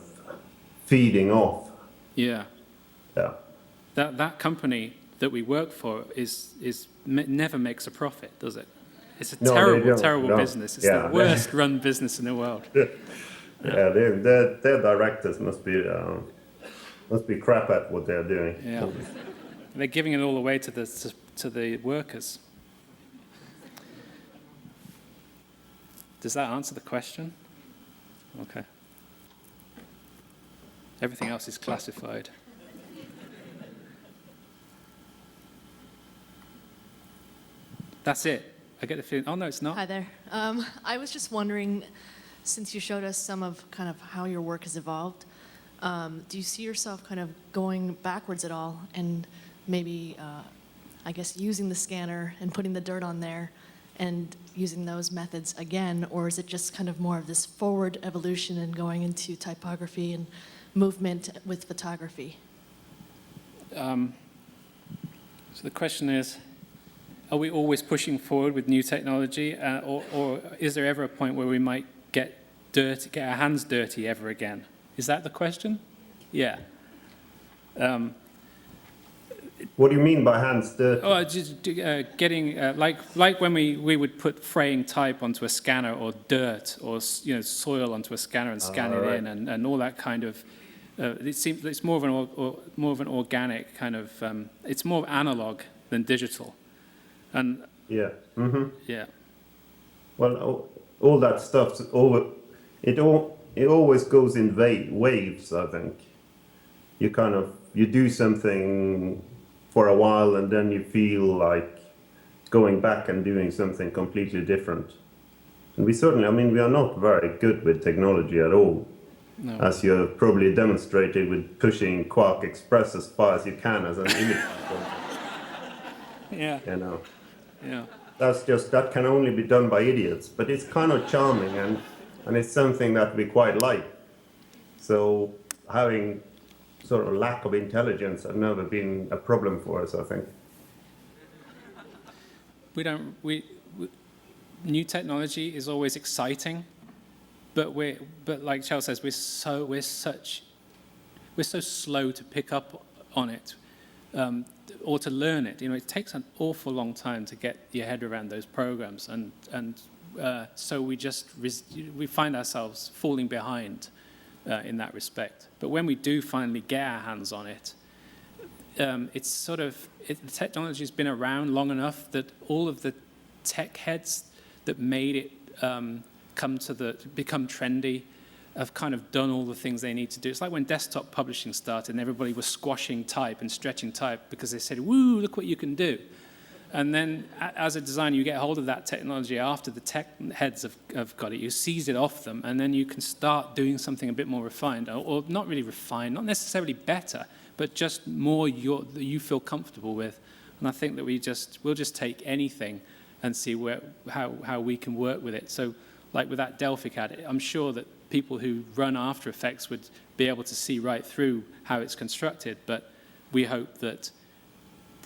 feeding off. Yeah. Yeah. That company that we work for never makes a profit, does it? It's a terrible business. It's the worst run business in the world. Yeah, their directors must be crap at what they're doing. Yeah, they're giving it all away to the workers. Does that answer the question? Okay. Everything else is classified. That's it. I get the feeling. Oh no, it's not. Hi there. I was just wondering, since you showed us some of kind of how your work has evolved, do you see yourself kind of going backwards at all and maybe, I guess, using the scanner and putting the dirt on there and using those methods again, or is it just kind of more of this forward evolution and going into typography and movement with photography? So the question is, are we always pushing forward with new technology, or is there ever a point where we might get our hands dirty ever again? Is that the question? Yeah. What do you mean by hands dirty? Oh, just getting like when we would put fraying type onto a scanner, or dirt, or soil onto a scanner and scan it in, and all that kind of. It seems it's more of an organic kind of. It's more analog than digital. And yeah. Mm-hmm. Yeah. Well, all that stuff's over. It always goes in waves. I think you do something for a while, and then you feel like going back and doing something completely different. And we are not very good with technology at all. No. As you have probably demonstrated with pushing Quark Express as far as you can as an image. Yeah. Yeah. That can only be done by idiots, but it's kind of charming, and it's something that we quite like. So having sort of lack of intelligence has never been a problem for us, I think. New technology is always exciting, but like Kjell says, we're so slow to pick up on it. Or to learn it. It takes an awful long time to get your head around those programs, and so we find ourselves falling behind in that respect. But when we do finally get our hands on it, it's the technology's been around long enough that all of the tech heads that made it become trendy have kind of done all the things they need to do. It's like when desktop publishing started and everybody was squashing type and stretching type because they said, woo, look what you can do. And then as a designer, you get hold of that technology after the tech heads have got it. You seize it off them, and then you can start doing something a bit more refined, or not really refined, not necessarily better, but just more that you feel comfortable with. And I think that we'll just take anything and see how we can work with it. So like with that Delphi CAD, I'm sure that people who run After Effects would be able to see right through how it's constructed, but we hope that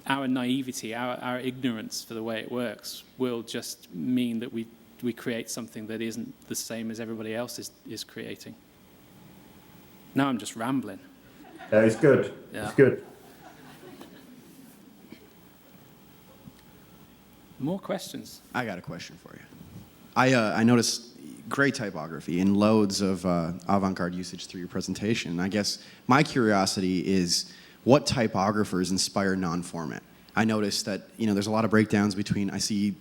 our naivety, our ignorance for the way it works will just mean that we create something that isn't the same as everybody else is creating. Now I'm just rambling. Yeah, it's good. Yeah. It's good. More questions? I got a question for you. I noticed great typography and loads of avant-garde usage through your presentation. I guess my curiosity is what typographers inspire non-format? I noticed that, there's a lot of breakdowns between, I see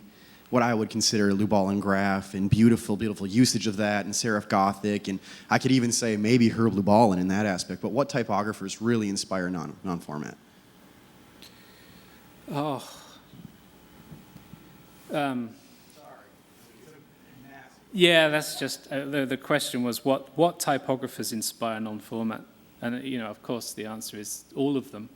what I would consider Lubalin graph and beautiful, beautiful usage of that, and serif Gothic, and I could even say maybe Herb Lubalin in that aspect. But what typographers really inspire non-format? Yeah, that's just the question was what typographers inspire non-format, and of course the answer is all of them,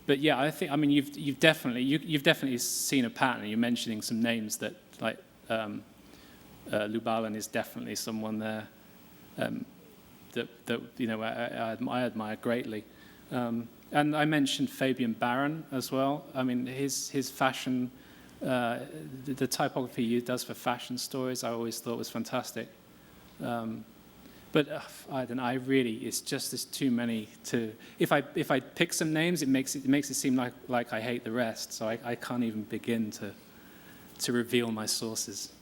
but yeah, I mean you've definitely seen a pattern. You're mentioning some names that like Lubalin is definitely someone there that I admire greatly. And I mentioned Fabian Baron as well. I mean, his fashion, the typography he does for fashion stories, I always thought was fantastic. But I don't know. It's just there's too many to. If I pick some names, it makes it seem like I hate the rest. So I can't even begin to reveal my sources.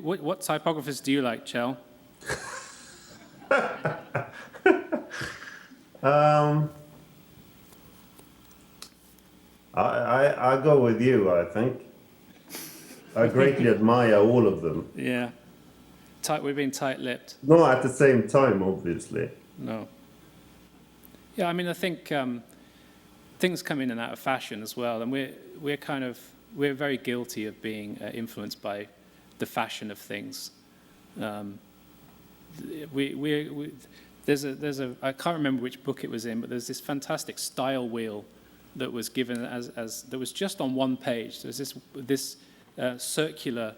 What typographers do you like, Kjell? I go with you, I think. I greatly admire all of them. Yeah. We've been tight-lipped. Not at the same time, obviously. No. Yeah, I mean, I think things come in and out of fashion as well, and we're very guilty of being influenced by the fashion of things. There's a I can't remember which book it was in, but there's this fantastic style wheel that was given as that was just on one page. There's this circular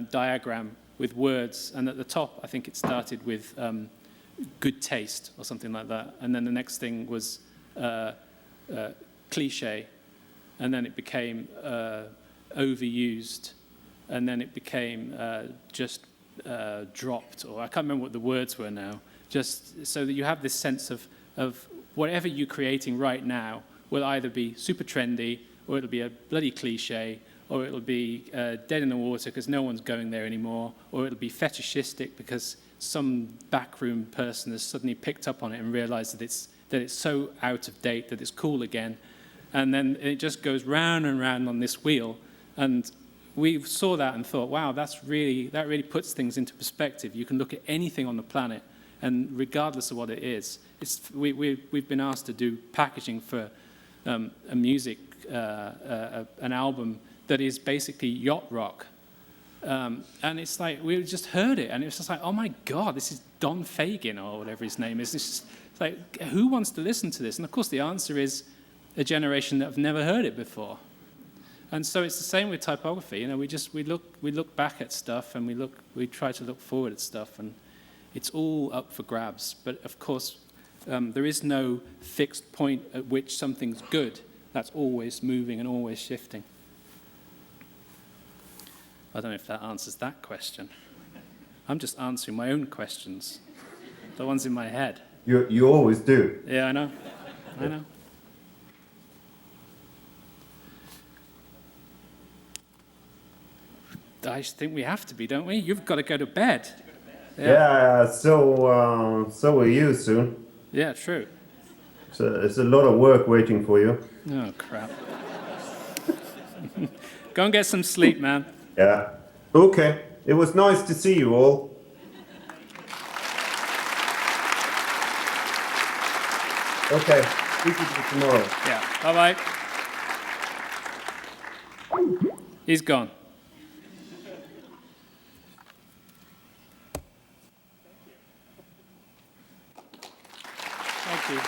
diagram with words, and at the top I think it started with good taste or something like that, and then the next thing was cliche, and then it became overused, and then it became just dropped, or I can't remember what the words were now, just so that you have this sense of whatever you're creating right now will either be super trendy, or it'll be a bloody cliche, or it'll be dead in the water because no one's going there anymore, or it'll be fetishistic because some backroom person has suddenly picked up on it and realized that it's so out of date that it's cool again. And then it just goes round and round on this wheel. And we saw that and thought, wow, that really puts things into perspective. You can look at anything on the planet, and regardless of what it is, we've been asked to do packaging for a music, an album that is basically yacht rock. And it's like, we just heard it, and it's just like, oh my God, this is Don Fagen, or whatever his name is. It's like, who wants to listen to this? And of course the answer is a generation that have never heard it before. And so it's the same with typography. We look back at stuff, and we try to look forward at stuff, and it's all up for grabs. But of course, there is no fixed point at which something's good. That's always moving and always shifting. I don't know if that answers that question. I'm just answering my own questions, the ones in my head. You always do. Yeah, I know. I know. I think we have to be, don't we? You've got to go to bed. Yeah, so are you soon. Yeah, true. So it's a lot of work waiting for you. Oh, crap. Go and get some sleep, man. Yeah. Okay. It was nice to see you all. Okay. Speak to you tomorrow. Yeah. Bye-bye. He's gone. Thank you.